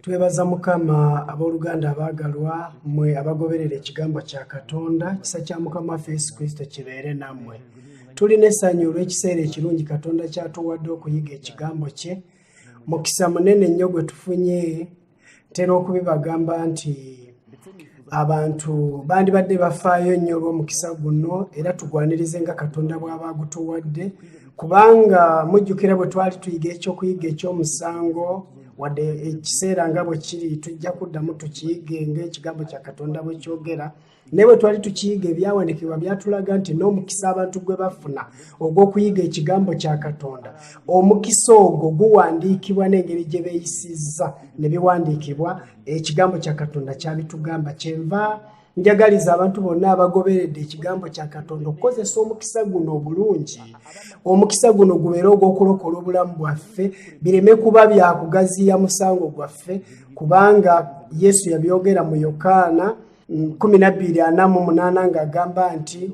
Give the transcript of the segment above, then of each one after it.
Twebaza Mukama abooluganda abaagalwa mmwe abagoberera ekigambo kya Katonda. Kisa kya Mukama waffe Yesu Kristo kibeere nammwe. Tulina essanyu olw'ekiseera ekirungi Katonda kyatuwadde okuyiga ekigambo kye. Mukisa munene nnyo gwe tufunye, ntera okubibagamba nti abantu bandibadde bafaayo nnyo olw'omukisa guno era tugwanirize nga Katonda bw'aba agutuwadde, kubanga mujjukira bwe twali tuyiga ekyokuyiga eky'omusango wadde ekiseera nga bwe kiri tujja kuddamu tukiyige ng'ekigambo kya Katonda bwe kyogera. Naye bwe twali tukiyiga ebyawandiikibwa byatulaga nti n'omukisa abantu gwe bafuna ogw'okuyiga ekigambo kya Katonda, omukisa ogwo guwandiikibwa n'engeri gye beeyisizza ne biwandiikibwa. Ekigambo kya Katonda kyabitugamba. Kyenva njagaliza abantu bonna abagoberedde ekigambo kya Katonda okukozesa omukisa guno obulungi. Omukisa guno gubeere ogw'okulokola obulamu bwaffe, bireme kuba byakugaziya musango gwaffe, kubanga Yesu yabyogera mu Yokaana 12:48 ng'agamba nti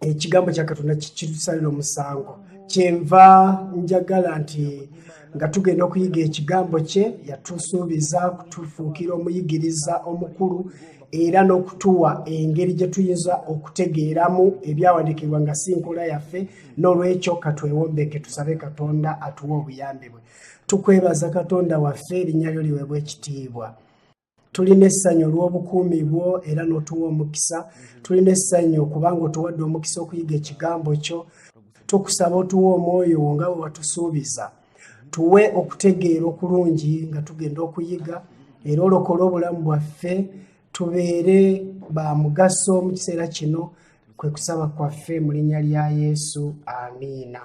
ekigambo kya Katonda kitusalira omusango. Kyenva njagala nti nga tugenda okuyiga ekigambo kye yatusuubiza kutufuukira omuyigiriza omukulu era n'okutuwa engeri gye tuyinza okutegeeramu ebyawandiikibwa nga si nkola yaffe. N'olwekyo katwewombeke tusabe Katonda atuwe obuyambi bwe. Tukwebaza Katonda waffe, erinnya lyo liweebwe ekitiibwa. Tulina essanyu olw'obukuumi bwo era n'otuwa omukisa. Tulina essanyu kubanga otuwadde omukisa okuyiga ekigambo kyo. Tukusaba otuwe omwoyo nga bwe watusuubiza. Tuwe okutegeera okulungi nga tugenda okuyiga, era olokole obulamu bwaffe, tubeere ba mugaso mu kiseera kino. Kwe kusaba kwaffe mu linnya lya Yesu, amiina.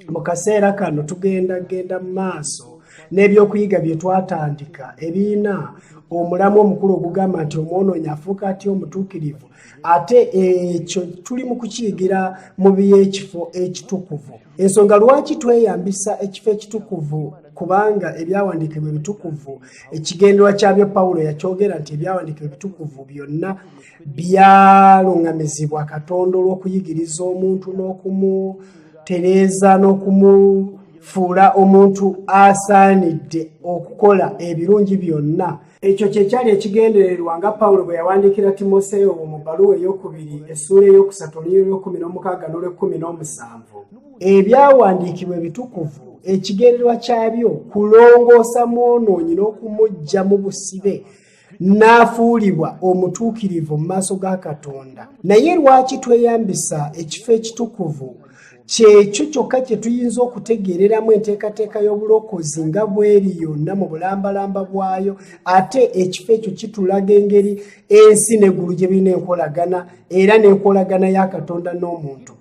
Mu kaseera kano tugenda mu maaso n'ebyokuyiga bye twatandika ebiina omulamu omukulu ogugamba nti omwonoonyi afuuka atya omutuukirivu, ate ekyo tuli mu kukiyigira mu by'ekifo ekitukuvu. Ensonga lwaki tweyambisa ekifo ekitukuvu, kubanga ebyawandiikibwa ebitukuvu ekigendererwa kyabyo Pawulo yakyogera nti ebyawandiikibwa ebitukuvu byonna byaluŋŋamizibwa Katonda olw'okuyigiriza omuntu n'okumutereeza n'okumufuula omuntu asaanidde okukola ebirungi byonna. Ekyo kye kyali ekigendererwa nga Pawulo bwe yawandiikira Timoseewo mu bbaluwa ey'okubiri essuula ey'okusatu olw'ekumina n'omusanvu. Ebyawandiikibwa ebitukuvu ekigendererwa kyabyo kulongoosa mwonoonyi n'okumuggya mu busibe n'afuulibwa omutuukirivu mu maaso ga Katonda. Naye lwaki tweyambisa ekifo ekitukuvu? Kyekyo kyokka kye tuyinza okutegeereramu enteekateeka y'obulokozi nga bw'eri yonna mu bulambalamba bwayo, ate ekifo ekyo kitulaga engeri ensi n'eggulu gye birina enkolagana era n'enkolagana ya Katonda n'omuntu.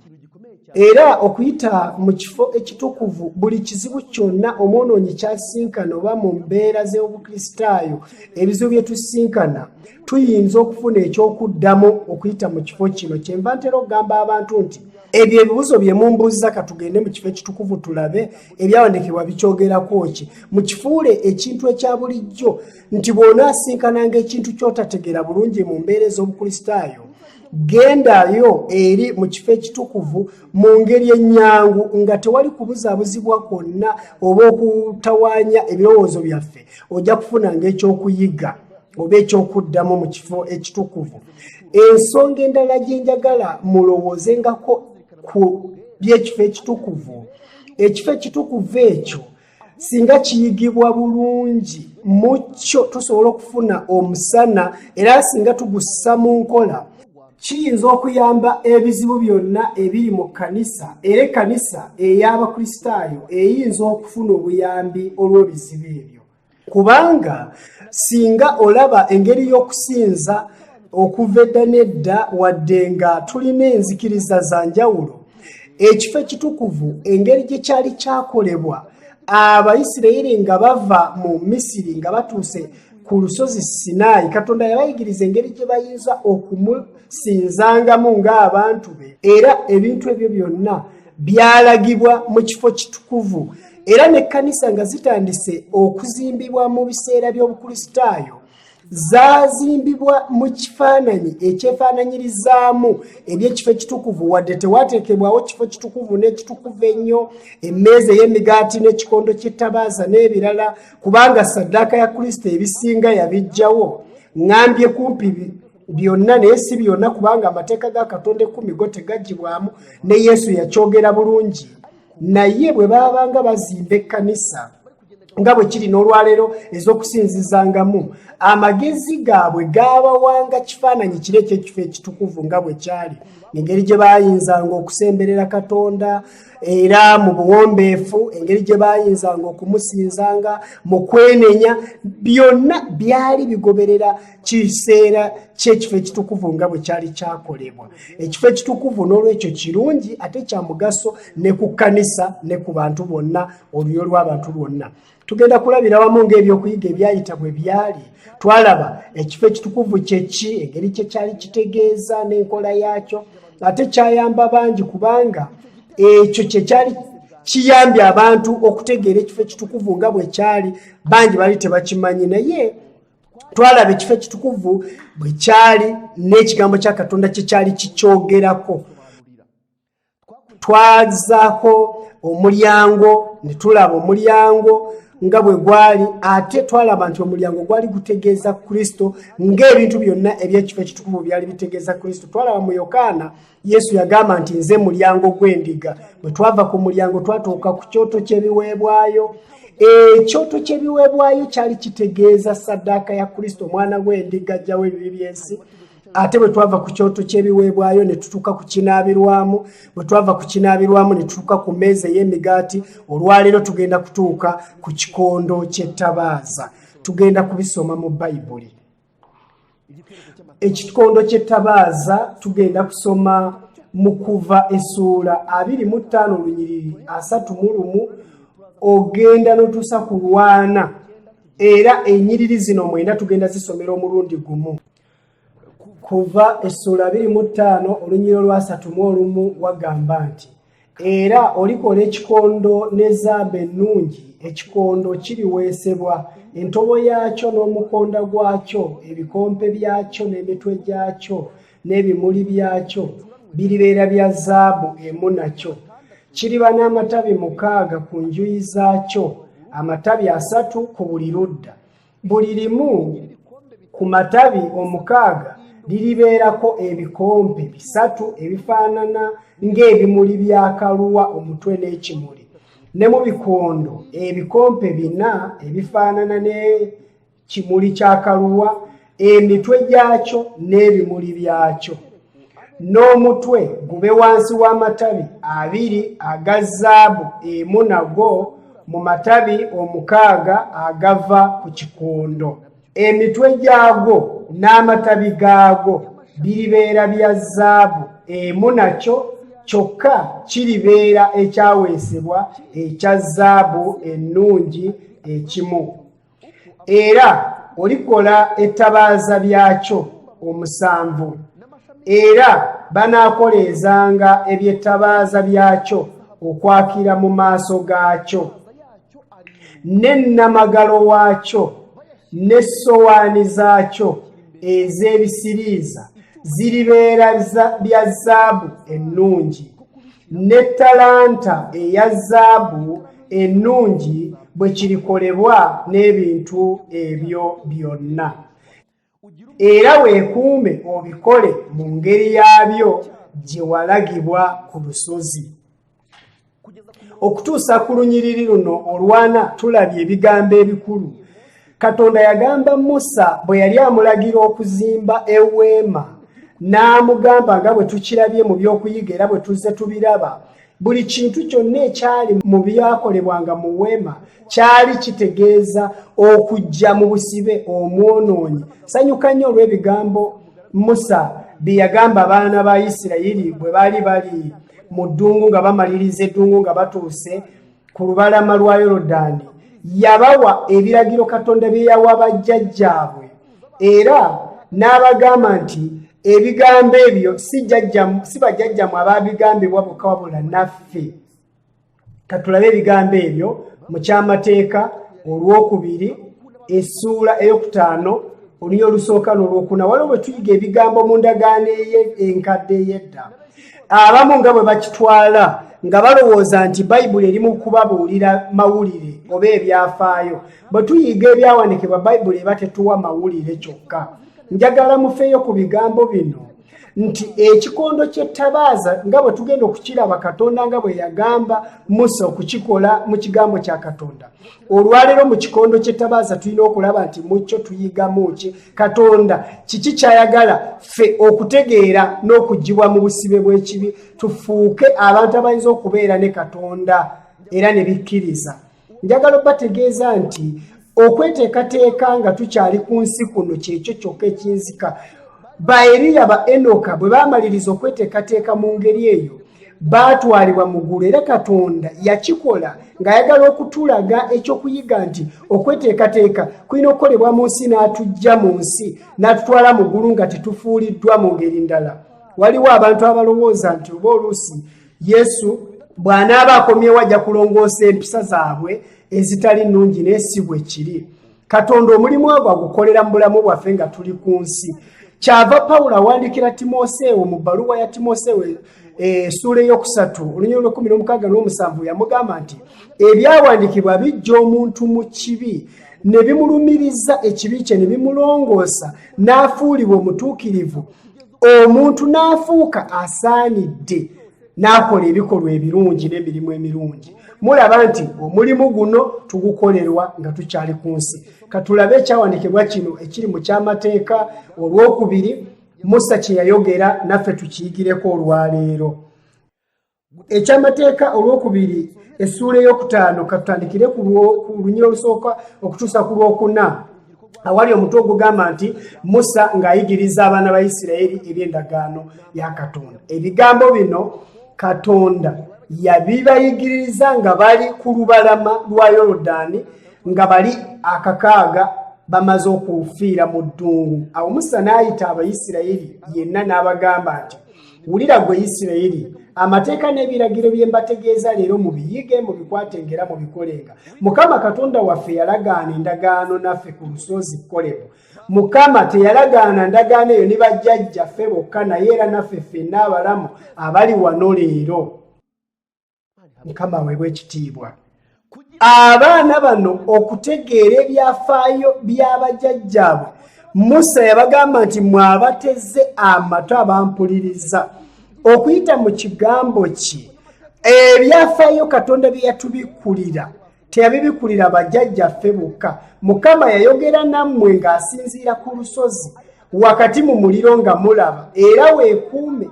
Era okuyita mu kifo ekitukuvu, buli kizibu kyonna omwonoonyi kyasinkana oba mu mbeera z'obukristaayo, ebizibu bye tusinkana, tuyinza okufuna ekyokuddamu okuyita mu kifo kino. Kyenva ntera okugamba abantu nti ebyo ebibuzo bye mumbuuza katugende mu kifo ekitukuvu tulabe ebyawandiikibwa bikyogerako ki. Mukifuule ekintu ekya bulijjo nti bw'onaasinkananga ekintu ky'otategeera bulungi mu mbeera ez'obukristaayo, gendayo eri mu kifo ekitukuvu mu ngeri ennyangu nga tewali kubuzaabuzibwa kwonna oba okutawaanya ebirowoozo byaffe. Ojja kufunanga ekyokuyiga oba ekyokuddamu mu kifo ekitukuvu. Ensonga endala gye njagala mulowoozengako ku by'ekifo ekitukuvu, ekifo ekitukuvu ekyo singa kiyigibwa bulungi mu kyo tusobola okufuna omusana, era singa tugussa mu nkola kiyinza okuyamba ebizibu byonna ebiri mu kkanisa, era ekkanisa ey'abakristaayo eyinza okufuna obuyambi olw'ebizibu ebyo. Kubanga singa olaba engeri y'okusinza okuva edda n'edda wadde nga tulina enzikiriza za njawulo, ekifo ekitukuvu engeri gye kyali kyakolebwa, Abayisirayiri nga bava mu Misiri nga batuuse ku lusozi Sinaayi, Katonda yabayigiriza engeri gye bayinza okumusinzangamu ng'abantu be, era ebintu ebyo byonna byalagibwa mu kifo kitukuvu. Era n'ekkanisa nga zitandise okuzimbibwa mu biseera by'obukristaayo, zazimbibwa mu kifaananyi ekyefaananyirizaamu ebyekifo ekitukuvu wadde tewateekebwawo kifo kitukuvu n'ekitukuvu ennyo, emmeeza ey'emigaati n'ekikondo ky'Ettabaaza n'ebirala, kubanga ssaddaaka ya Kristo ebisinga yabiggyawo. Ngambye kumpi byonna naye si byonna, kubanga amateeka ga Katonda 10 go tegaggyibwamu, ne Yesu yakyogera bulungi. Naye bwe baabanga bazimba ekkanisa nga bwe kiri n'olwaleero ez'okusinzizangamu, amagezi gaabwe gaabawanga kifaananyi kiri eky'ekifo ekitukuvu nga bwe kyali, engeri gye baayinzanga okusemberera Katonda era mu buwombeefu, engeri gye baayinzanga okumusinzanga mu kwenenya, byonna byali bigoberera kiseera ky'ekifo ekitukuvu nga bwe kyali kyakolebwa. Ekifo ekitukuvu n'olwekyo kirungi ate kya mugaso ne ku kkanisa ne ku bantu bonna, olulyo lw'abantu bonna. Tugenda kulabira wamu ng'ebyokuyiga ebyayita bwe byali. Twalaba ekifo ekitukuvu kyeki, engeri kye kyali kitegeeza n'enkola yaakyo, ate kyayamba bangi kubanga ekyo kye kyali kiyambye abantu okutegeera ekifo ekitukuvu nga bwe kyali, bangi bali tebakimanyi. Naye twalaba ekifo ekitukuvu bwe kyali n'ekigambo kya Katonda kye kyali kikyogerako. Twazaako omulyango, ne tulaba omulyango nga bwe gwali, ate twalaba nti omulyango gwali gutegeeza Kristo ng'ebintu byonna eby'ekifo ekitukuvu byali bitegeeza Kristo. Twalaba mu Yokaana Yesu yagamba nti nze mulyango gw'endiga. Bwe twava ku mulyango twatuuka ku kyoto ky'ebiweebwayo. Ekyoto ky'ebiweebwayo kyali kitegeeza ssaddaaka ya Kristo, omwana gw'endiga ajjawo ebibi by'ensi. Ate bwe twava ku kyoto ky'ebiweebwayo ne tutuuka ku kinaabirwamu, bwe twava ku kinaabirwamu ne tutuuka ku mmeeza ey'emigaati, olwaleero tugenda kutuuka ku kikondo ky'Ettabaaza. Tugenda kubisoma mu Bayibuli. Ekikondo ky'Ettabaaza tugenda kusoma mu Kuva essuula 25 lunyiriri 31 ogenda n'otuusa ku 4, era ennyiriri zino 9 tugenda zisomera omulundi gumu. Kuva essuula 25 olunyiriri lwa 31 wagamba nti, era olikola ekikondo ne zaabu ennungi, ekikondo kiriweesebwa, entobo yaakyo n'omukonda gwakyo, ebikompe byakyo n'emitwe gyakyo n'ebimuli byakyo biribeera bya zaabu emu nakyo. Kiriba n'amatabi 6 ku njuyi zaakyo, amatabi 3 ku buli ludda. Buli limu ku matabi 6 liribeerako ebikompe 3 ebifaanana ng'ebimuli bya kaluwa omutwe n'ekimuli. Ne mu bikondo ebikompe 4 ebifaanana n'ekimuli kya kaluwa, emitwe gyakyo n'ebimuli byakyo. N'omutwe gube wansi w'amatabi 2 aga zaabu emu nago mu matabi 6 agava ku kikondo. Emitwe gyagwo n'amatabi gaago biribeera bya zaabu emu nakyo, kyokka kiribeera ekyaweesebwa ekya zaabu ennungi ekimu. Era olikola ettabaaza byakyo 7, era banaakoleezanga ebyettabaaza byakyo okwakira mu maaso gaakyo, n'ennamagalo waakyo n'essowaani zaakyo ez'ebisiriiza ziribeera bya zaabu ennungi, n'ettalanta eya zaabu ennungi bwe kirikolebwa n'ebintu ebyo byonna. Era weekuume obikole mu ngeri yaabyo gye walagibwa ku lusozi. Okutuusa ku lunyiriri luno olwana tulabye ebigambo ebikulu. Katonda yagamba Musa bwe yali amulagira okuzimba eweema, n'amugamba nga bwe tukirabye mu by'okuyiga era bwe tuzze tubiraba, buli kintu kyonna ekyali mu byakolebwanga mu weema kyali kitegeeza okujja mu busibe omwonoonyi. Sanyuka nnyo olw'ebigambo Musa bye yagamba abaana ba Isirayiri bwe baali bali mu ddungu nga bamaliriza eddungu nga batuuse ku lubalama lwa Yoludaani. Yabawa ebiragiro Katonda bye yawa bajjajjaabwe, era n'abagamba nti ebigambo ebyo si bajjajjammwe abaabigambibwa bokka wabula naffe. Katulabe ebigambo ebyo mu kyamateeka olwokubiri essuula 5 oluyo olusooka n'olwokuna waliwo bwe tuyiga ebigambo mu ndagaano enkadde ey'edda abamu nga bwe bakitwala nga balowooza nti bayibuli eri mu kubabuulira mawulire oba ebyafaayo. Bwe tuyiga ebyawandiikibwa bayibuli eba tetuwa mawulire kyokka. Njagala mufeeyo ku bigambo bino nti ekikondo ky'Ettabaaza nga bwe tugenda okukiraba Katonda nga bwe yagamba Musa okukikola mu kigambo kya Katonda. Olwaleero mu kikondo ky'Ettabaaza tulina okulaba nti mukyo tuyigamu ki Katonda kiki kyayagala ffe okutegeera n'okugibwa mu busibe bw'ekibi tufuuke abantu abayinza okubeera ne Katonda era ne bikkiriza. Njagala bategeeza nti okweteekateeka nga tukyali ku nsi kuno kyekyo kyokka ekinzika. Ba Eriya ba Enoka bwe baamaliriza okweteekateeka mu ngeri eyo baatwalibwa mu ggulu era Katonda yakikola ng'ayagala okutulaga ekyokuyiga nti okweteekateeka kulina okukolebwa mu nsi n'atujja mu nsi n'atutwala mu ggulu nga tetufuuliddwa mu ngeri ndala. Waliwo abantu abalowooza nti oba oluusi Yesu bw'anaaba akomyewo ajja kulongoosa empisa zaabwe ezitali nnungi naye si bwe kiri. Katonda omulimu ogwo agukolera mu bulamu bwaffe nga tuli ku nsi. Kyava Pawulo awandiikira Timoseewo mu bbaluwa ya Timoseewo essuula ey'okusatu olunyiriri lw'ekkumi n'omukaaga n'omusanvu yamugamba nti ebyawandiikibwa bijja omuntu mu kibi ne bimulumiriza ekibi kye ne bimulongoosa n'afuulibwa omutuukirivu omuntu n'afuuka asaanidde n'akola ebikolwa ebirungi n'emirimu emirungi. Mulaba nti omulimu guno tugukolerwa nga tukyali ku nsi. Katulabe ekyawandiikibwa kino ekiri mu kyamateeka olwokubiri Musa kye yayogera naffe tukiyigireko olwaleero. Ekyamateeka olwokubiri essuula ey'okutaano katutandikire ku lunyiriri olusooka okutuusa ku lwokuna awali omutwe ogugamba nti Musa ng'ayigiriza abaana ba Isirayiri eby'endagaano ya Katonda. Ebigambo bino Katonda yabibayigiriza nga bali ku lubalama lwa Yoludaani nga bali akakaaga bamaze okufiira mu ddungu. Awo Musa n'ayita Abayisirayiri yenna n'abagamba nti wulira gwe Isirayiri amateeka n'ebiragiro bye mbategeeza leero mubiyige mubikwate ngera mubikolenga. Mukama Katonda waffe yalagaana endagaano naffe ku lusozi Kolebu. Mukama teyalagaana ndagaano eyo ne bajjajjaffe bokka naye era naffe ffenna abalamu abali wano leero. Mukama weebwe ekitiibwa. Abaana bano okutegeera ebyafaayo by'abajjajjaabwe Musa yabagamba nti mwabateze amatu abampuliriza okuyita mu kigambo kye ebyafaayo Katonda bye yatubikulira teyabibikulira bajjajjaffe bokka. Mukama yayogera nammwe ng'asinziira ku lusozi wakati mu muliro nga mulaba era weekuume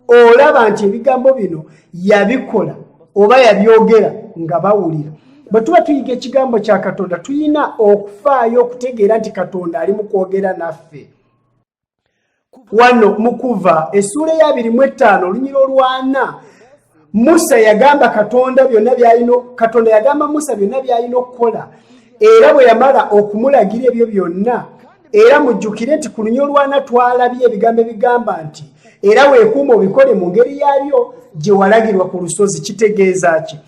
olaba nti ebigambo bino yabikola oba yabyogera nga bawulira. Bwe tuba tuyiga ekigambo kya Katonda tulina okufaayo okutegeera nti Katonda ali mu kwogera naffe. Wano mu Kuva essuula ya 25 olunyiriri olwana Musa yagamba Katonda yagamba Musa byonna by'alina okukola era bwe yamala okumulagira ebyo byonna era mujjukire nti ku lunyiriri olwana twalabye ebigambo ebigamba nti era weekuuma obikole mu ngeri yabyo gye walagirwa ku lusozi. Kitegeeza ki?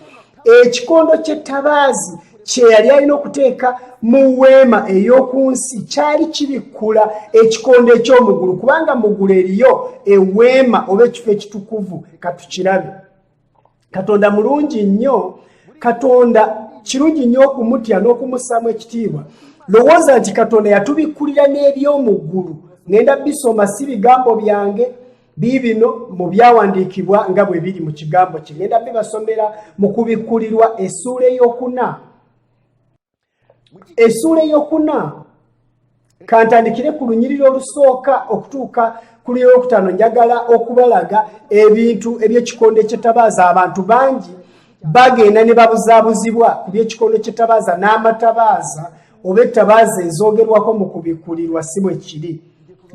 Ekikondo ky'Ettabaaza kye yali alina okuteeka mu weema ey'oku nsi kyali kibikkula ekikondo eky'omuggulu kubanga muggulu eriyo eweema oba ekifo ekitukuvu. Katukirabe. Katonda mulungi nnyo. Katonda kirungi nnyo okumutya n'okumussaamu ekitiibwa. Lowooza nti Katonda yatubikkulira n'eby'omuggulu. Ngenda bisoma si bigambo byange bibino mu byawandiikibwa nga bwe biri mu kigambo kye. Ngenda bibasomera mu kubikkulirwa essuula ey'okuna. Essuula ey'okuna kantandikire ku lunyiriri olusooka okutuuka ku lunyiriri olwokutaano. Njagala okubalaga ebintu eby'ekikondo ky'Ettabaaza. Abantu bangi bagenda ne babuzaabuzibwa ku by'ekikondo ky'Ettabaaza n'amatabaaza oba ettabaaza ezoogerwako mu kubikkulirwa si bwe kiri.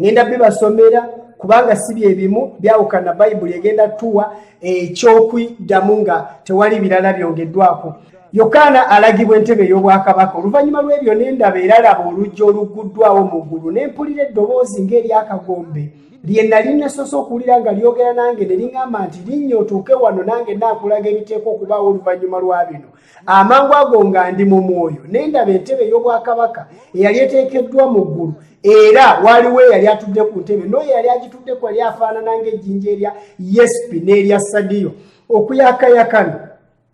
Ngenda bibasomera kubanga si bye bimu byawukana Bayibuli egenda tuwa ekyokuddamu nga tewali birala byongeddwako. Yokaana alagibwa entebe ey'obwakabaka. Oluvannyuma lw'ebyo ne ndaba era laba oluggi olugguddwawo mu ggulu ne mpulira eddoboozi ng'ery'akagombe lye nali nasoose okuwulira nga lyogera nange ne liŋŋamba nti linnya otuuke wano nange naakulaga ebiteekwa okubaawo oluvannyuma lwa bino. Amangu ago nga ndi mu mwoyo ne ndaba entebe ey'obwakabaka eyali eteekeddwa mu ggulu, era waliwo eyali atudde ku ntebe, n'oyo yali agituddeko yali afaanana ng'ejjinja erya yesipi n'erya sadiyo okuyakayakana.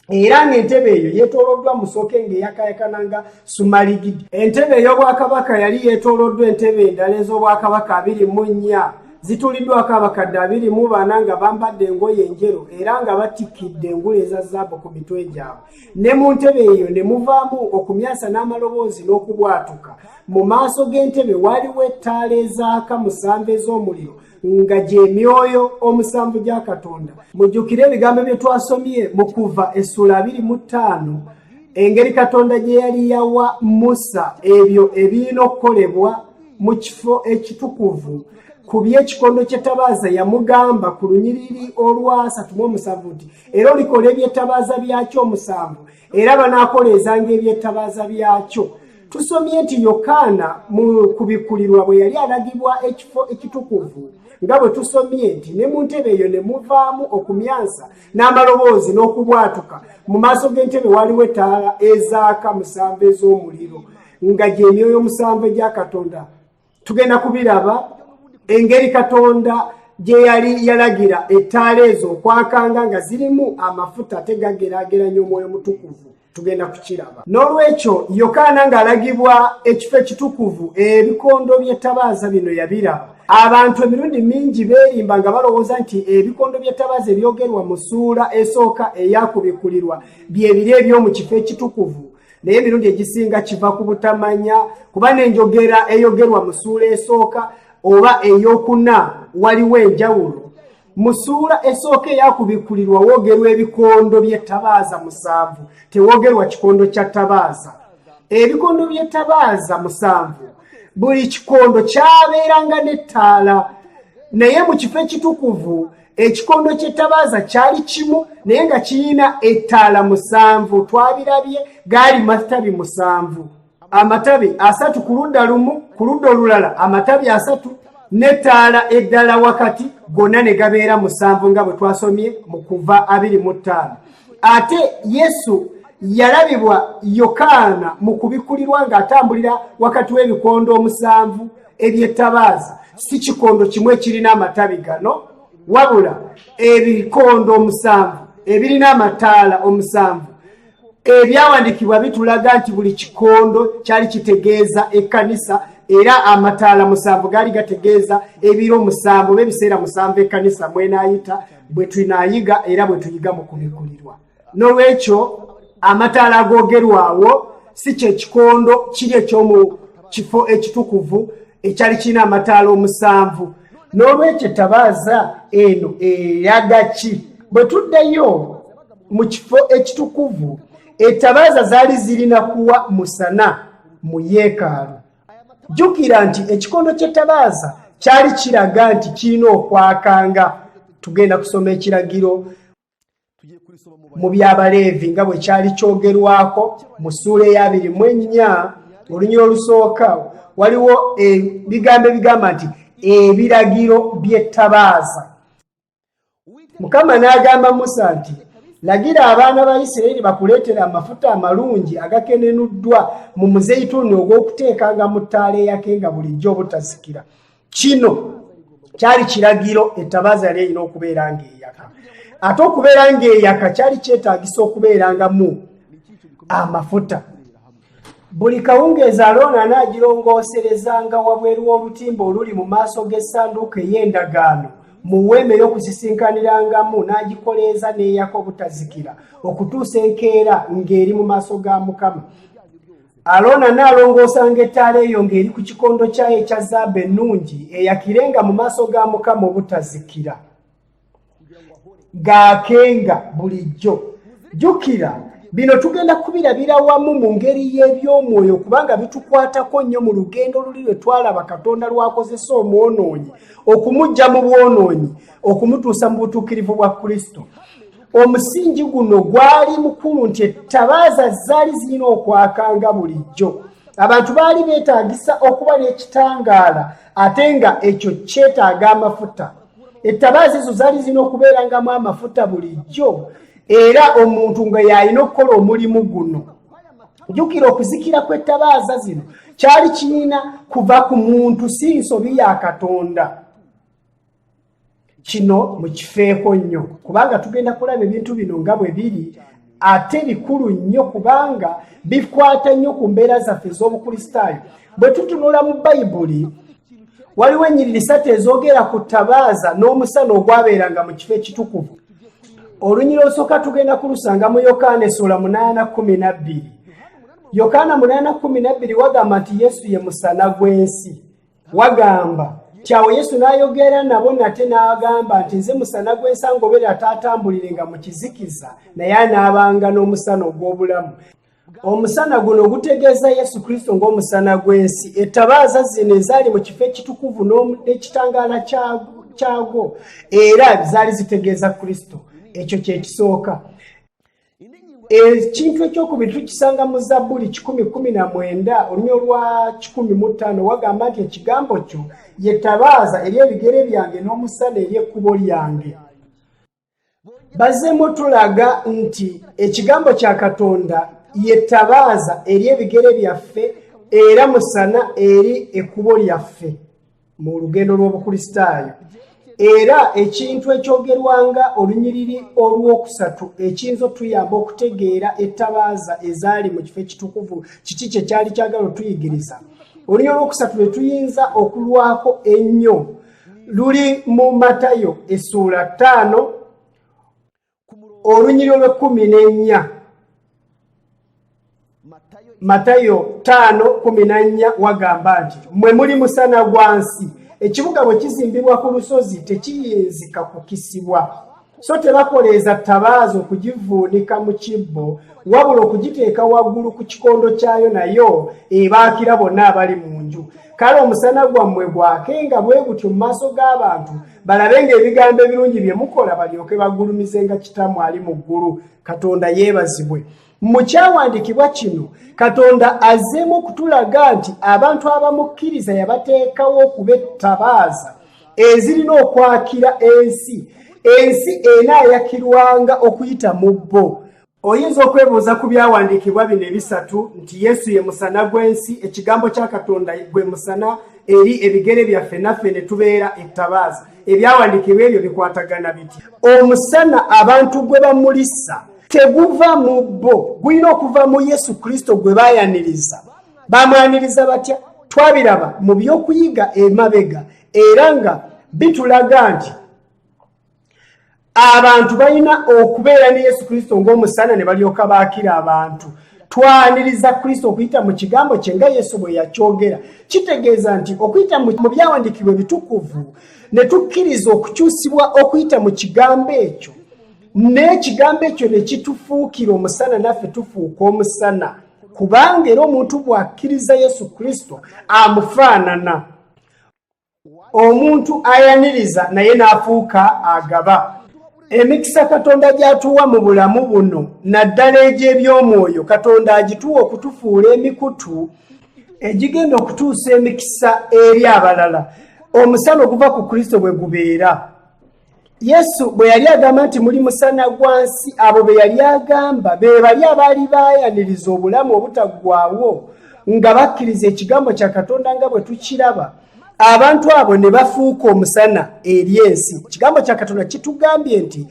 Era ng'entebe eyo yeetooloddwa musooke ng'eyakayakana nga sumaligidi. Entebe ey'obwakabaka yali yeetooloddwa entebe endala ez'obwakabaka 24, zituliddwako abakadde 24 nga bambadde engoye enjeru era nga batikidde engule eza zaabu ku mitwe gyabwe. Ne mu ntebe eyo ne muvaamu okumyasa n'amaloboozi n'okubwatuka. Mu maaso g'entebe waliwo ettaala ezaaka 7 ez'omuliro nga gy'emyoyo 7 gya Katonda. Mujjukire ebigambo bye twasomye mu Kuva essula 25, engeri Katonda gye yali yawa Musa ebyo ebirina okukolebwa mu kifo ekitukuvu. Ku by'ekikondo ky'Ettabaaza yamugamba ku lunyiriri olwa 37 nti era olikola eby'Ettabaaza byakyo 7 era banaakoleezanga eby'Ettabaaza byakyo. Tusomye nti Yokaana mu kubikulirwa bwe yali alagibwa ekifo ekitukuvu, nga bwe tusomye nti ne mu ntebe eyo ne muvaamu okumyansa n'amaloboozi n'okubwatuka. Mu maaso g'entebe waliwo ettaala ezaaka 7 ez'omuliro nga gy'emyoyo 7 egya Katonda. Tugenda kubiraba engeri Katonda gye yali yalagira ettaala ezo okwakanga nga zirimu amafuta tegageraageranya omwoyo mutukuvu. Tugenda kukiraba. N'olwekyo Yokaana ng'alagibwa ekifo ekitukuvu, ebikondo by'Ettabaaza bino yabiraba. Abantu emirundi mingi beerimba nga balowooza nti ebikondo by'Ettabaaza ebyogerwa mu ssuula esooka eyakubikulirwa bye biri eby'omu kifo ekitukuvu. Naye emirundi egisinga kiva ku butamanya, kuba n'enjogera eyogerwa mu ssuula esooka oba ey'okuna waliwo enjawulo. Mu ssuula esooka eyakubikulirwa woogerwa ebikondo by'Ettabaaza 7, tewoogerwa kikondo kya Ttabaaza. Ebikondo by'Ettabaaza 7 buli kikondo kyabeeranga n'ettaala, naye mu kifo ekitukuvu ekikondo ky'Ettabaaza kyali kimu naye nga kirina ettaala 7. Twabirabye gaali matabi 7, amatabi 3 ku ludda lumu, ku ludda olulala amatabi 3 n'ettaala eddala wakati, gonna ne gabeera 7 nga bwe twasomye mu Kuva 25. Ate Yesu yalabibwa Yokaana mu kubikulirwa ng'atambulira wakati w'ebikondo 7 eby'Ettabaaza. Si kikondo kimu ekirina amatabi gano, wabula ebikondo 7 ebirina amataala 7. Ebyawandiikibwa bitulaga nti buli kikondo kyali kitegeeza ekkanisa, era amataala 7 gaali gategeeza ebiro 7 b'ebiseera 7 ekkanisa mwenaayita bwe tunaayiga era bwe tuyiga mu kubikulirwa. N'olwekyo amataala agoogerwawo si kye kikondo kiri eky'omu kifo ekitukuvu ekyali kirina amataala 7. N'olwekyo Ettabaaza eno eraga ki? Bwe tuddayo mu kifo ekitukuvu, Ettabaaza zaali zirina kuwa musana mu yeekaalu. Jjukira nti ekikondo ky'Ettabaaza kyali kiraga nti kirina okwakanga. Tugenda kusoma ekiragiro mu by'Abaleevi nga bwe kyali kyogerwako mu ssuula eya 24 olunyiri olusooka. Waliwo ebigambo ebigamba nti ebiragiro by'Ettabaaza. Mukama n'agamba Musa nti lagira abaana ba Isirayiri bakuleetera amafuta amalungi agakenenuddwa mu muzeyituuni ogw'okuteekanga mu ttaala eyakenga bulijjo obutazikira. Kino kyali kiragiro Ettabaaza yali erina okubeera ng'eyaka. Ate okubeera ng'eyaka kyali kyetaagisa okubeerangamu amafuta. Buli kawungeezi Alooni anaagirongooserezanga wabweru w'olutimba oluli mu maaso g'essanduuko ey'endagaano mu weema ey'okusisinkaniraangamu, n'agikoleeza n'eyaka obutazikira okutuusa enkeera ng'eri mu maaso ga Mukama. Alooni anaalongoosanga ettaala eyo ng'eri ku kikondo kyayo ekya zaabu ennungi eyakirenga mu maaso ga Mukama obutazikira, gaakenga bulijjo. Jjukira bino tugenda kubirabira wamu mu ngeri y'ebyomwoyo kubanga bitukwatako nnyo mu lugendo luli lwe twalaba Katonda lwakozesa omwonoonyi okumuggya mu bwonoonyi okumutuusa mu butuukirivu bwa Kristo. Omusingi guno gwali mukulu nti Ettabaaza zaali zirina okwakanga bulijjo. abantu baali beetaagisa okuba n'ekitangaala ate nga ekyo kyetaaga amafuta. Ettabaaza ezo zaali zirina okubeerangamu amafuta bulijjo era omuntu nga yalina okukola omulimu guno. Jjukira okuzikira kw'ettabaaza zino kyali kirina kuva ku muntu si nsobi ya Katonda. Kino mukifeeko nnyo kubanga tugenda kulaba ebintu bino nga bwe biri ate bikulu nnyo kubanga bikwata nnyo ku mbeera zaffe ez'obukristaayo. Bwe tutunula mu Bayibuli waliwo ennyiriri 3 ezoogera ku ttabaaza n'omusana ogwabeeranga mu kifo ekitukuvu. Olunyiriri olusooka tugenda kulusanga mu Yokaana essula 8:12. Yokaana 8:12 wagamba nti Yesu ye musana gw'ensi. Wagamba kyawo Yesu n'ayogera nabo nate n'agamba nti nze musana gw'ensi ngobeera ataatambulirenga mu kizikiza naye anaabanga n'omusana ogw'obulamu. Omusana guno gutegeeza Yesu Kristo ng'omusana gw'ensi. Ettabaaza zino ezaali mu kifo ekitukuvu n'ekitangaala kyagwo era zaali zitegeeza Kristo. Ekyo kye kisooka. Ekintu ekyokubiri tukisanga mu Zabbuli 10:19 olunyo lwa 15 wagamba nti ekigambo kyo ye ttabaaza eri ebigere byange n'omusana eri ekkubo lyange. Bazzemu tulaga nti ekigambo kya Katonda ye ttabaaza eri ebigere byaffe era musana eri ekkubo lyaffe mu lugendo lw'obukristaayo. Era ekintu ekyogerwanga olunyiriri olwokusatu ekiyinza otuyamba okutegeera ettabaaza ezaali mu kifo ekitukuvu kiki kye kyali kyagala otuyigiriza. Olunyiriri olwokusatu lwe tuyinza okulwako ennyo luli mu Matayo essula 5 olunyiriri olw'14. Matayo 5:14 wagamba nti mmwe muli musana gwa nsi. Ekibuga bwe kizimbibwa ku lusozi tekiyinzika kukisibwa, so tebakoleeza ttabaaza okugivuunika mu kibbo wabula okugiteeka waggulu ku kikondo kyayo nayo ebaakira bonna abali mu nju. Kale omusana gwammwe gwakenga bwe gutyo mu maaso g'abantu balabe ng'ebigambo ebirungi bye mukola balyoke bagulumizenga Kitammwe ali mu ggulu. Katonda yeebazibwe. Mu kyawandiikibwa kino Katonda azzeemu okutulaga nti abantu abamukkiriza yabateekawo okuba ettabaaza ezirina okwakira ensi. Ensi enaayakirwanga okuyita mu bo. Oyinza okwebuuza ku byawandiikibwa bino ebisatu nti Yesu ye musana gw'ensi, ekigambo kya Katonda gwe musana eri ebigere byaffe naffe ne tubeera ettabaaza. Ebyawandiikibwa ebyo bikwatagana biti. Omusana abantu gwe bamulisa teguva mu bo, gulina okuva mu Yesu Kristo gwe baayaniriza. Bamwaniriza batya? Twabiraba mu by'okuyiga emabega era nga bitulaga nti abantu balina okubeera ne Yesu Kristo ng'omusana ne balyoka baakira abantu. Twaniriza Kristo okuyita mu kigambo kye nga Yesu bwe yakyogera. Kitegeeza nti okuyita mu byawandiikibwa ebitukuvu ne tukkiriza okukyusibwa okuyita mu kigambo ekyo n'ekigambo ekyo ne kitufuukira omusana naffe tufuuka omusana kubanga era omuntu bw'akkiriza Yesu Kristo amufaanana. Omuntu ayaniriza naye n'afuuka agaba. Emikisa Katonda gy'atuwa mu bulamu buno naddala egy'eby'omwoyo Katonda agituwa okutufuula emikutu egigenda okutuusa emikisa eri abalala. Omusana oguva ku Kristo bwe gubeera. Yesu bwe yali agamba nti muli musana gwa nsi, abo be yali agamba be bali abaali baayaniriza obulamu obutaggwaawo nga bakkiriza ekigambo kya Katonda nga bwe tukiraba. Abantu abo ne bafuuka omusana eri ensi. Ekigambo kya Katonda kitugambye nti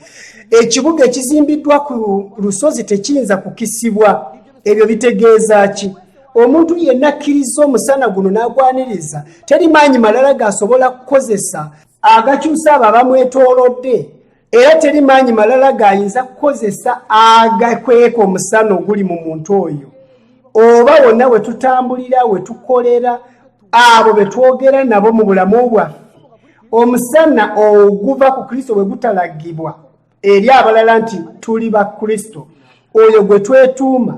ekibuga ekizimbiddwa ku lusozi tekiyinza kukisibwa. Ebyo bitegeeza ki? Omuntu yenna akkiriza omusana guno n'agwaniriza teri maanyi malala g'asobola kukozesa agakyusa abo abamwetoolodde, era teri maanyi malala g'ayinza kukozesa agakweka omusana oguli mu muntu oyo. Oba wonna we tutambulira, we tukolera, abo be twogera nabo mu bulamu bwaffe, omusana oguva ku Kristo bwe gutalagibwa eri abalala nti tuli ba Kristo, oyo gwe twetuuma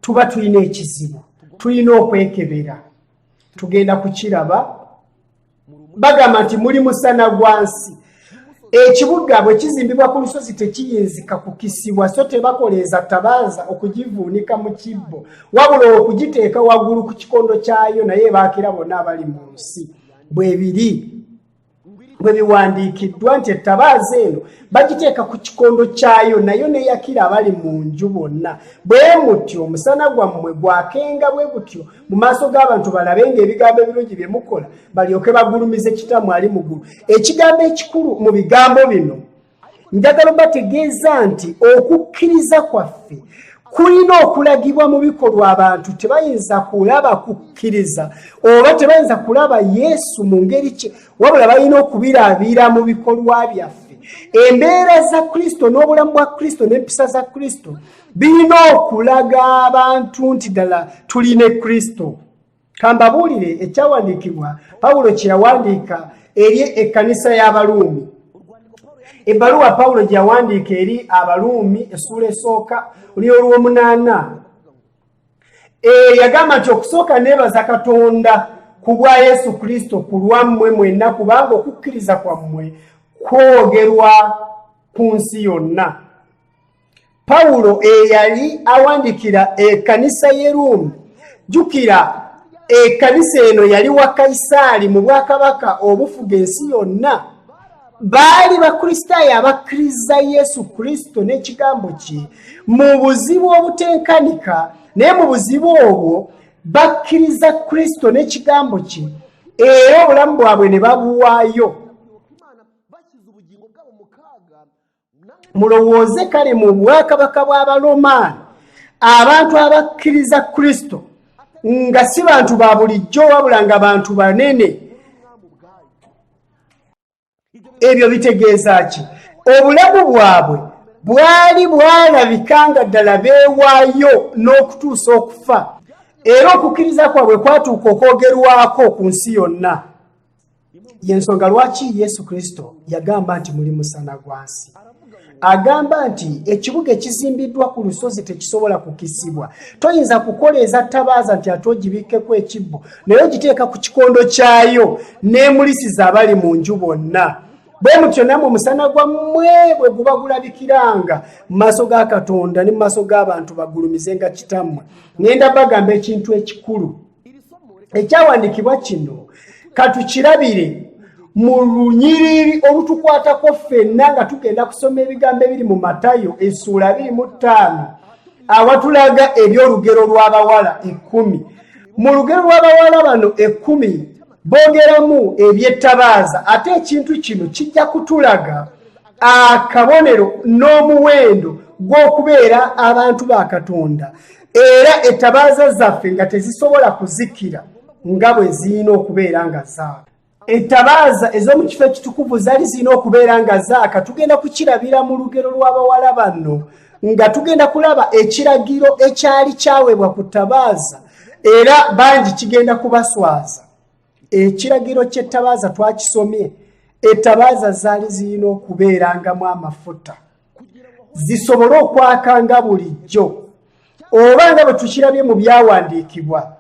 tuba tulina ekizibu, tulina okwekebera. Tugenda kukiraba. Bagamba nti muli musana gwa nsi. ekibuga bwe kizimbibwa ku lusozi tekiyinzika kukisibwa so tebakoleeza Ettabaaza okugivuunika mu kibbo wabula okugiteeka waggulu ku kikondo kyayo naye baakira bonna abali mu nsi bwe biri bwe biwandiikiddwa nti Ettabaaza eno bagiteeka ku kikondo kyayo nayo neyakira abali mu nju bonna bwe mutyo omusana gwammwe gwakenga bwe gutyo mu maaso g'abantu balabe ng'ebigambo ebirungi bye mukola balyoke bagulumize Kitammwe ali mu ggulu. Ekigambo ekikulu mu bigambo bino njagala bategeeza nti okukkiriza kwaffe kulina okulagibwa mu bikolwa. Abantu tebayinza kulaba kukkiriza oba tebayinza kulaba Yesu mu ngeri ki wabula balina okubiraabira mu bikolwa byaffe. Embeera za Kristo n'obulamu bwa Kristo n'empisa za Kristo birina okulaga abantu nti ddala tuline Kristo. Kambabuulire ekyawandiikibwa Pawulo kye yawandiika eri ekkanisa y'Abaruumi. Ebbaluwa Pawulo gye yawandiika eri Abaruumi essula esooka olw'omunaana yagamba nti okusooka neebaza Katonda ku bwa Yesu Kristo ku lwammwe mwenna kubanga okukkiriza kwammwe kwogerwa ku nsi yonna. Pawulo eyali awandiikira ekkanisa y'e Ruumi. Jjukira ekkanisa eno yali wa Kayisaali mu bwakabaka obufuga ensi yonna. Baali bakristaayo abakkiriza Yesu Kristo n'ekigambo kye mu buzibu obutenkanika naye mu buzibu obwo bakkiriza Kristo n'ekigambo kye era obulamu bwabwe ne babuwaayo. Mulowooze kale mu bwakabaka bw'Abalomaani abantu abakkiriza Kristo nga si bantu ba bulijjo wabula nga bantu banene. Ebyo bitegeeza ki? Obulamu bwabwe bwali bwalabika nga ddala beewaayo n'okutuusa okufa era okukkiriza kwabwe kwatuuka okwogerwako ku nsi yonna. Y'ensonga lwaki Yesu Kristo yagamba nti muli musana gwa nsi. Agamba nti ekibuga ekizimbiddwa ku lusozi tekisobola kukisibwa. Toyinza kukoleeza Ettabaaza nti ate ogibikkeko ekibbo naye ogiteeka ku kikondo kyayo n'emulisiza abali mu nju bonna. Bwe mutyo nammwe omusana gwammwe bwe guba gulabikiranga mu maaso ga Katonda ne mu maaso g'abantu bagulumizenga Kitammwe. Ngenda bagamba ekintu ekikulu ekyawandiikibwa kino katukirabire mu lunyiriri olutukwatako ffenna nga tugenda kusoma ebigambo ebiri mu Matayo essula 25 awatulaga eby'olugero lw'abawala 10. Mu lugero lw'abawala bano 10 boogeramu eby'Ettabaaza ate ekintu kino kijja kutulaga akabonero n'omuwendo gw'okubeera abantu ba Katonda era Ettabaaza zaffe nga tezisobola kuzikira nga bwe zirina okubeera nga zaaka. Ettabaaza ez'omu kifo ekitukuvu zaali zirina okubeera nga zaaka. Tugenda kukirabira mu lugero lw'abawala bano nga tugenda kulaba ekiragiro ekyali kyaweebwa ku Ettabaaza era bangi kigenda kubaswaza. Ekiragiro ky'Ettabaaza twakisomye. Ettabaaza zaali zirina okubeerangamu amafuta zisobole okwakanga bulijjo oba nga bwe tukirabye mu byawandiikibwa.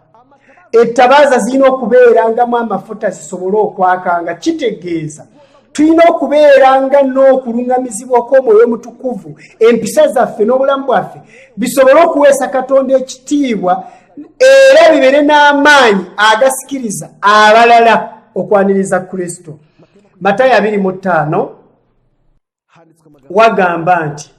Ettabaaza zirina okubeerangamu amafuta zisobole okwakanga. Kitegeeza tulina okubeeranga n'okuluŋŋamizibwa kw'Omwoyo Omutukuvu empisa zaffe n'obulamu bwaffe bisobole okuweesa Katonda ekitiibwa era bibeere n'amaanyi agasikiriza abalala okwaniriza Kristo. Matayo 25 wagamba nti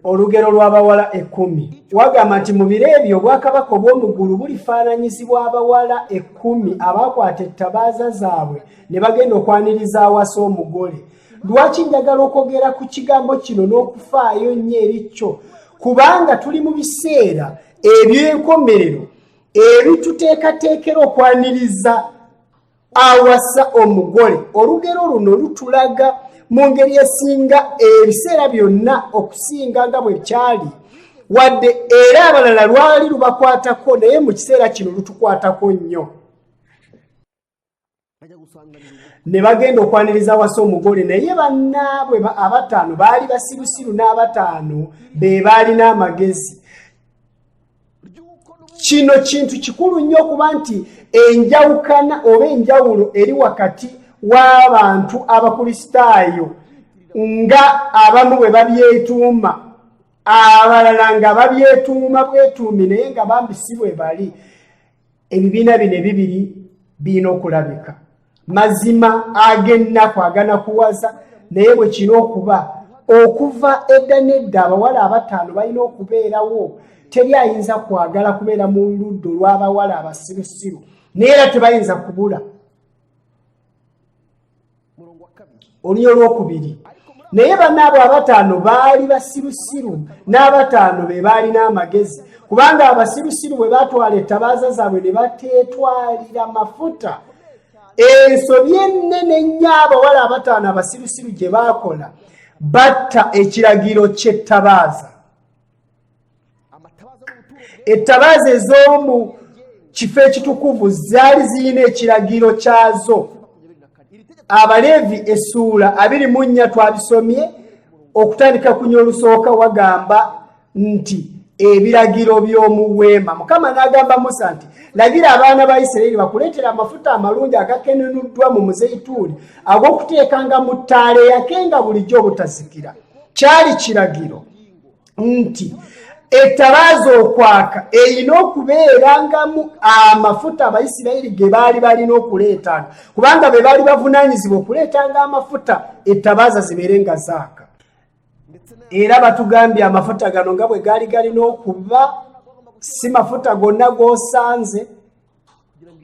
olugero lw'abawala 10 wagamba nti mu biro ebyo obwakabaka obw'omu ggulu bulifaananyizibwa abawala 10 abaakwata Ettabaaza zaabwe ne bagenda okwaniriza awasa omugole. Lwaki njagala okwogera ku kigambo kino n'okufaayo nnyo eri kyo? Kubanga tuli mu biseera eby'enkomerero ebituteekateekera okwaniriza awasa omugole. Olugero luno lutulaga mu ngeri esinga ebiseera byonna okusinga nga bwe kyali wadde era abalala lwali lubakwatako naye mu kiseera kino lutukwatako nnyo. Ne bagenda okwaniriza awasa omugole naye bannaabwe abataano baali basirusiru n'abataano be baalina amagezi. Kino kintu kikulu nnyo okuba nti enjawukana oba enjawulo eri wakati w'abantu abakristaayo nga abamu bwe babyetuuma abalala nga babyetuuma bwetuumi naye nga bambi si bwe bali. Ebibiina bino ebibiri birina okulabika. Mazima ag'ennaku agana kuwaza naye bwe kiri okuva edda n'edda abawala abataano balina okubeerawo. Teri ayinza kwagala kubeera mu ludda olw'abawala abasirusiru naye era tebayinza kubula. Olunya olwokubiri naye bannaabo abataano baali basirusiru n'abataano be baalina amagezi kubanga abasirusiru bwe batwala ettabaaza zaabwe ne bateetwalira mafuta. Ensobi ennene nnyo abawala abataano abasirusiru gye baakola batta ekiragiro ky'ettabaaza. Ettabaaza ez'omu kifo ekitukuvu zaali zirina ekiragiro kyazo. Abaleevi essuula 24 twabisomye okutandika kunya olusooka wagamba nti ebiragiro by'omu weema. Mukama n'agamba Musa nti lagira abaana ba Isirayiri bakuleetera amafuta amalungi agakenenuddwa mu muzeyituuni ag'okuteekanga mu ttaala eyakenga bulijjo obutazikira. Kyali kiragiro nti ettabaaza okwaka erina okubeerangamu amafuta Abayisirayiri ge baali balina okuleetanga kubanga be baali bavunaanyizibwa okuleetanga amafuta ettabaaza zibeere nga zaaka. Era batugambye amafuta gano nga bwe gaali galina okuba si mafuta gonna g'osanze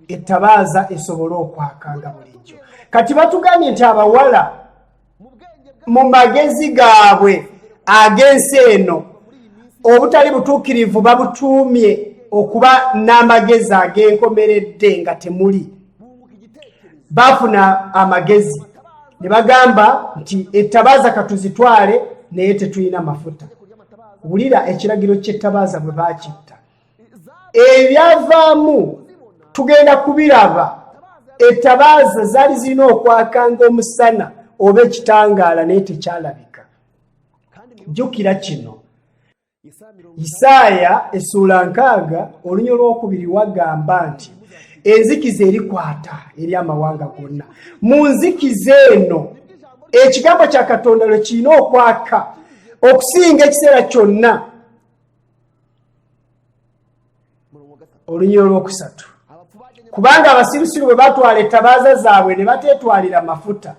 ettabaaza esobole okwakanga bulijjo. Kati batugambye nti abawala mu magezi gaabwe ag'ensi eno obutali butuukirivu babutuumye okuba n'amagezi ag'enkomeredde nga temuli. Bafuna amagezi ne bagamba nti ettabaaza katuzitwale naye tetulina mafuta. Wulira ekiragiro ky'ettabaaza bwe baakitta. Ebyavaamu tugenda kubiraba. Ettabaaza zaali zirina okwakanga omusana oba ekitangaala naye tekyalabika. Jjukira kino. Isaaya essuula 6 olunya olwokubiri wagamba nti enzikiza erikwata eri amawanga gonna. Mu nzikiza eno ekigambo kya Katonda lwe kirina okwaka okusinga ekiseera kyonna. Olunya olwokusatu kubanga abasirusiru bwe batwala ettabaaza zaabwe ne bateetwalira mafuta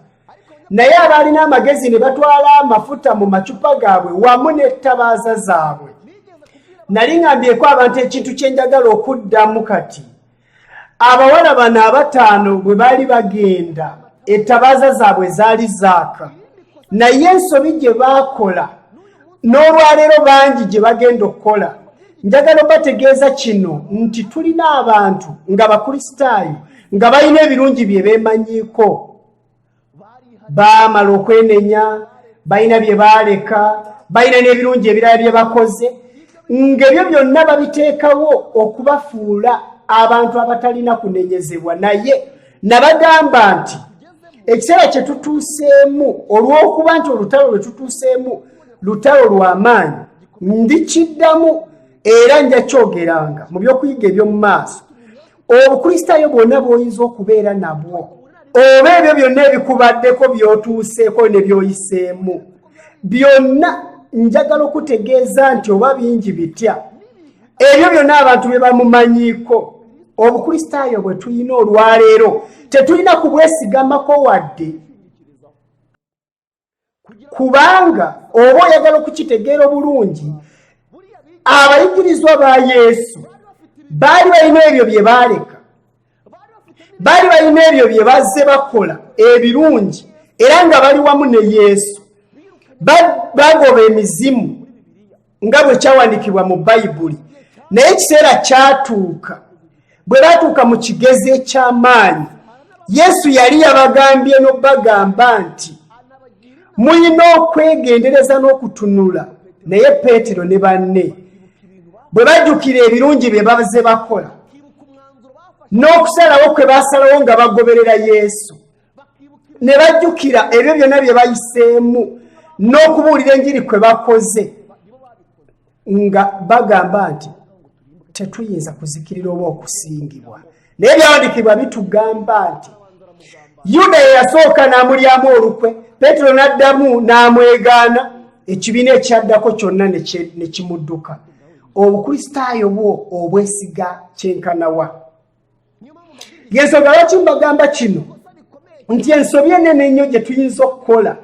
naye abaalina amagezi ne batwala amafuta mu macupa gaabwe wamu n'ettabaaza zaabwe. Nali ngambyeko abantu ekintu kye njagala okuddamu kati. Abawala bano abataano bwe baali bagenda ettabaaza zaabwe zaali zaaka naye ensobi gye baakola n'olwaleero bangi gye bagenda okukola. Njagala bategeeza kino nti tulina abantu nga bakristaayo nga balina ebirungi bye beemanyiiko. Baamala okwenenya, balina bye baaleka, balina n'ebirungi ebirala bye bakoze, ng'ebyo byonna babiteekawo okubafuula abantu abatalina kunenyezebwa. Naye nabagamba nti ekiseera kye tutuuseemu olw'okuba nti olutalo lwe tutuuseemu lutalo lw'amaanyi, ndikiddamu era nja kyogeranga mu by'okuyiga eby'omu maaso. Obukristaayo bwonna bw'oyinza okubeera nabwo oba ebyo byonna ebikubaddeko by'otuuseeko ne by'oyiseemu byonna njagala okutegeeza nti oba bingi bitya ebyo byonna abantu bye bamumanyiiko. Obukristaayo bwe tulina olwaleero tetulina kubwesigamako wadde kubanga oba oyagala okukitegeera obulungi abayigirizwa ba Yesu baali balina ebyo bye baaleka, baali balina ebyo bye bazze bakola ebirungi era nga bali wamu ne Yesu. Bagoba emizimu nga bwe kyawandiikibwa mu Bayibuli naye ekiseera kyatuuka bwe batuuka mu kigezi eky'amaanyi Yesu yali yabagambye n'obagamba nti mulina okwegendereza n'okutunula. Naye Peetero ne banne bwe bajjukira ebirungi bye bazze bakola n'okusalawo kwe baasalawo nga bagoberera Yesu ne bajjukira ebyo byonna bye bayiseemu n'okubuulira enjiri kwe bakoze nga bagamba nti tetuyinza kuzikirira oba okusingibwa. Naye ebyawandiikibwa bitugamba nti Yuda yasooka n'amulyamu olukwe, Peetero n'addamu n'amwegaana, ekibiina ekyaddako kyonna ne kimudduka. Obukristaayo bwo obwesiga kyenkanawa. Y'ensonga lwaki mbagamba kino nti ensobi ennene ennyo gye tuyinza okukola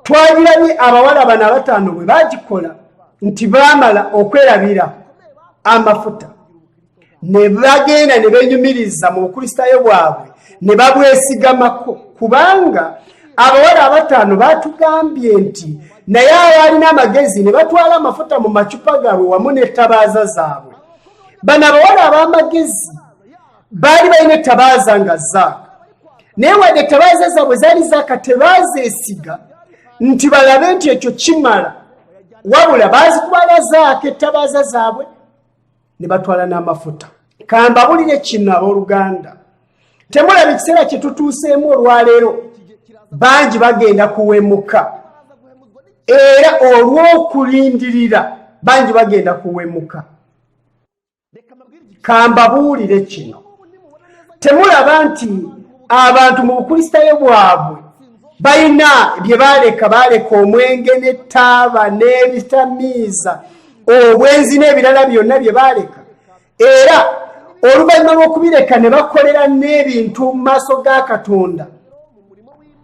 twagirabye abawala bano abataano bwe baagikola nti baamala okwerabira amafuta ne bagenda ne beenyumiriza mu bukristaayo bwabwe ne babwesigamako, kubanga abawala abataano baatugambye nti naye abalina amagezi ne batwala amafuta mu macupa gaabwe wamu n'ettabaaza zaabwe. Bano abawala ab'amagezi baali balina ettabaaza nga zaaka, naye wadde ettabaaza zaabwe zaali zaaka tebaazeesiga nti balabe nti ekyo kimala, wabula baazitwala zaaka ettabaaza zaabwe ne batwala n'amafuta. Kambabulire kino abooluganda, temulaba ekiseera kye tutuuseemu olwaleero bangi bagenda kuwemuka, era olw'okulindirira bangi bagenda kuwemuka. Kambabuulire kino, temulaba nti abantu mu bukristaayo bwabwe balina bye baleka omwenge n'ettaaba n'ebitamiiza, obwenzi n'ebirala byonna bye baleka, era oluvannyuma lw'okubireka ne bakolera n'ebintu mu maaso ga Katonda.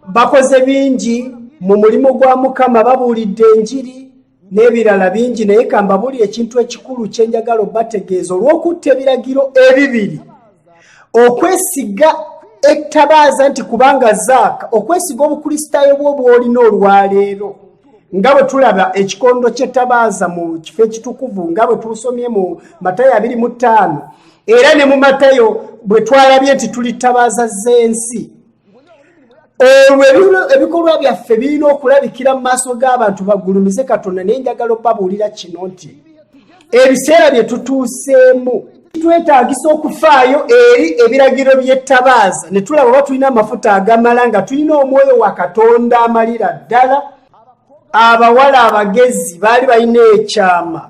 Bakoze bingi mu mulimu gwa Mukama, babuulidde enjiri n'ebirala bingi, naye kambabuulire ekintu ekikulu kye njagala obategeeza olw'okutta ebiragiro ebibiri: okwesiga ettabaaza nti kubanga zaaka, okwesiga obukristaayo bwo bw'olina olwaleero. Nga bwe tulaba ekikondo ky'ettabaaza mu kifo ekitukuvu nga bwe tulusomye mu Matayo 25, era ne mu Matayo bwe twalabye nti tuli ttabaaza z'ensi. Olwo ebikolwa byaffe birina okulabikira mu maaso g'abantu bagulumize Katonda. Naye njagala obabuulira kino nti ebiseera bye tutuuseemu twetaagisa okufaayo eri ebiragiro by'ettabaaza ne tulaba oba tulina amafuta agamala, nga tulina omwoyo wa Katonda amalira ddala. Abawala abagezi baali balina ekyama,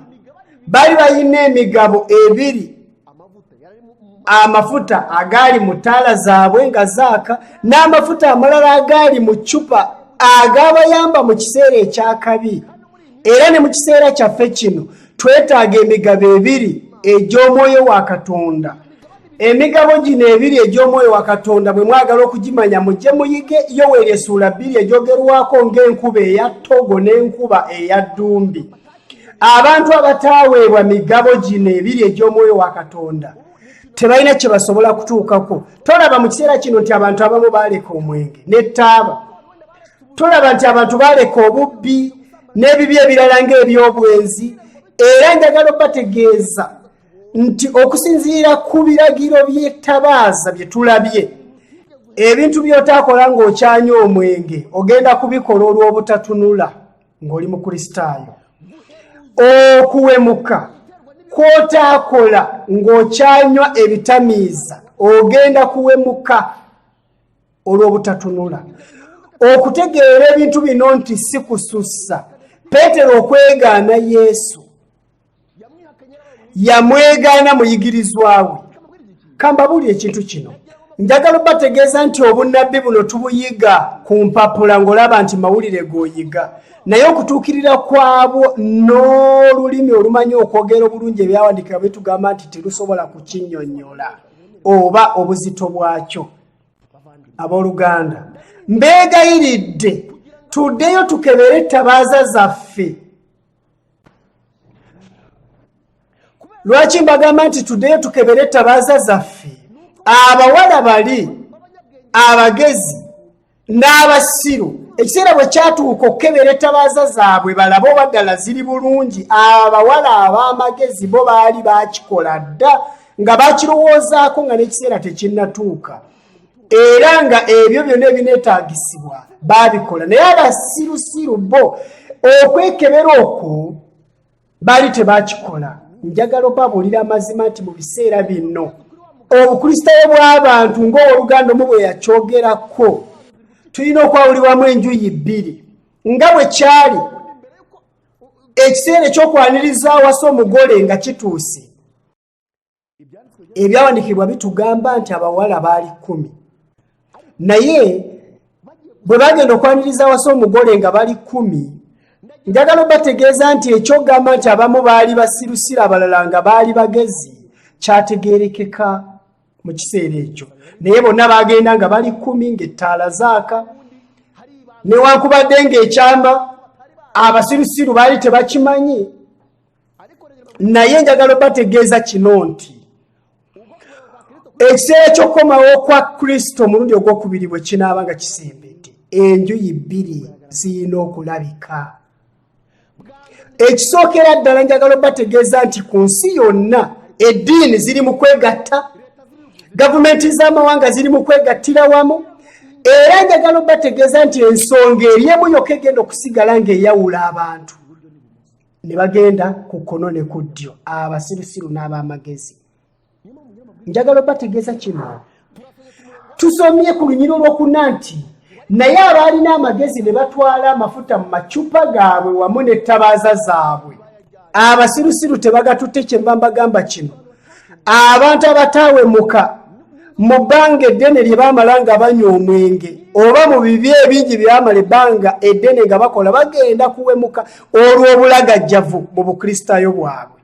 baali balina emigabo ebiri: amafuta agaali mu ttaala zaabwe nga zaaka, n'amafuta amalala agaali mu ccupa agabayamba mu kiseera ekyakabi. Era ne mu kiseera kyaffe kino twetaaga emigabo ebiri egy'omwoyo wa Katonda. Emigabo gino ebiri egy'omwoyo wa Katonda bwe mwagala okugimanya mujje muyige Yoweri essuula 2 egyogerwako ng'enkuba eya Togo n'enkuba eya Ddumbi. Abantu abataaweebwa migabo gino ebiri egy'omwoyo wa Katonda tebalina kye basobola kutuukako. Tolaba mu kiseera kino nti abantu abamu baaleka omwenge n'ettaaba. Tolaba nti abantu baaleka obubbi n'ebibi ebirala ng'ebyobwenzi. Era njagala obategeeza nti okusinziira ku biragiro by'ettabaaza bye tulabye, ebintu by'otaakola ng'okyanya omwenge ogenda kubikola olw'obutatunula ng'oli mu kristaayo. Okuwemuka kw'otaakola ng'okyanywa ebitamiiza ogenda kuwemuka olw'obutatunula. Okutegeera ebintu bino nti si kusussa. Peetero okwegaana Yesu, yamwegaana muyigirizwa we. Kambabuulire ekintu kino, njagala obategeeza nti obunnabbi buno tubuyiga ku mpapula ng'olaba nti mawulire g'oyiga, naye okutuukirira kwabwo n'olulimi olumanyi okwogera obulungi ebyawandiikibwa bitugamba nti terusobola kukinnyonnyola oba obuzito bwakyo. Abooluganda, mbeegayiridde tuddeyo tukebere ettabaaza zaffe. Lwaki mbagamba nti tuddeyo tukebere ettabaaza zaffe? Abawala bali abagezi n'abasiru, ekiseera bwe kyatuuka okukebera ettabaaza zaabwe balabe oba ddala ziri bulungi, abawala ab'amagezi bo baali baakikola dda nga baakirowoozaako nga n'ekiseera tekinnatuuka, era nga ebyo byonna ebineetaagisibwa baabikola. Naye abasirusiru bo okwekebera okwo baali tebaakikola. Njagala obabuulira amazima nti mu biseera bino obukristaayo bw'abantu ng'owooluganda omu bwe yakyogerako, tulina okwawulibwamu enjuyi bbiri. Nga bwe kyali ekiseera eky'okwaniriza awasa omugole nga kituuse, ebyawandiikibwa bitugamba nti abawala baali 10. naye bwe bagenda okwaniriza wasa omugole nga bali 10 njagala bategeeza nti ekyogamba nti abamu baali basirusira abalala nga baali bagezi kyategeerekeka mu kiseera ekyo naye bonna bagenda nga bali 10 ng'ettaala zaaka newankubadde ng'ekyamba abasirusiru baali tebakimanyi naye njagala bategeeza kino nti ekiseera ky'okukomawo kwa Kristo omulundi ogwokubiri bwe kinaaba nga kisembedde enjuyi bbiri zirina okulabika. Ekisookera ddala njagala bategeeza nti ku nsi yonna eddiini ziri mu kwegatta, gavumenti z'amawanga ziri mu kwegattira wamu, era njagala bategeeza nti ensonga eriemu yokka egenda okusigala ng'eyawula abantu ne bagenda ku kkono ne ku ddyo, abasirusiru n'ab'amagezi. Njagala bategeeza kino tusomye ku lunyiro lwokuna nti naye abaalina amagezi ne batwala amafuta mu macupa gaabwe wamu n'ettabaaza zaabwe. Abasirusiru tebagatutte kye mba mbagamba kino. Abantu abataawemuka mu bbanga eddene lye baamala nga banywa omwenge oba mu bibi ebingi byamala ebbanga eddene nga bakola bagenda kuwemuka olw'obulagajjavu mu bukristaayo bwabwe.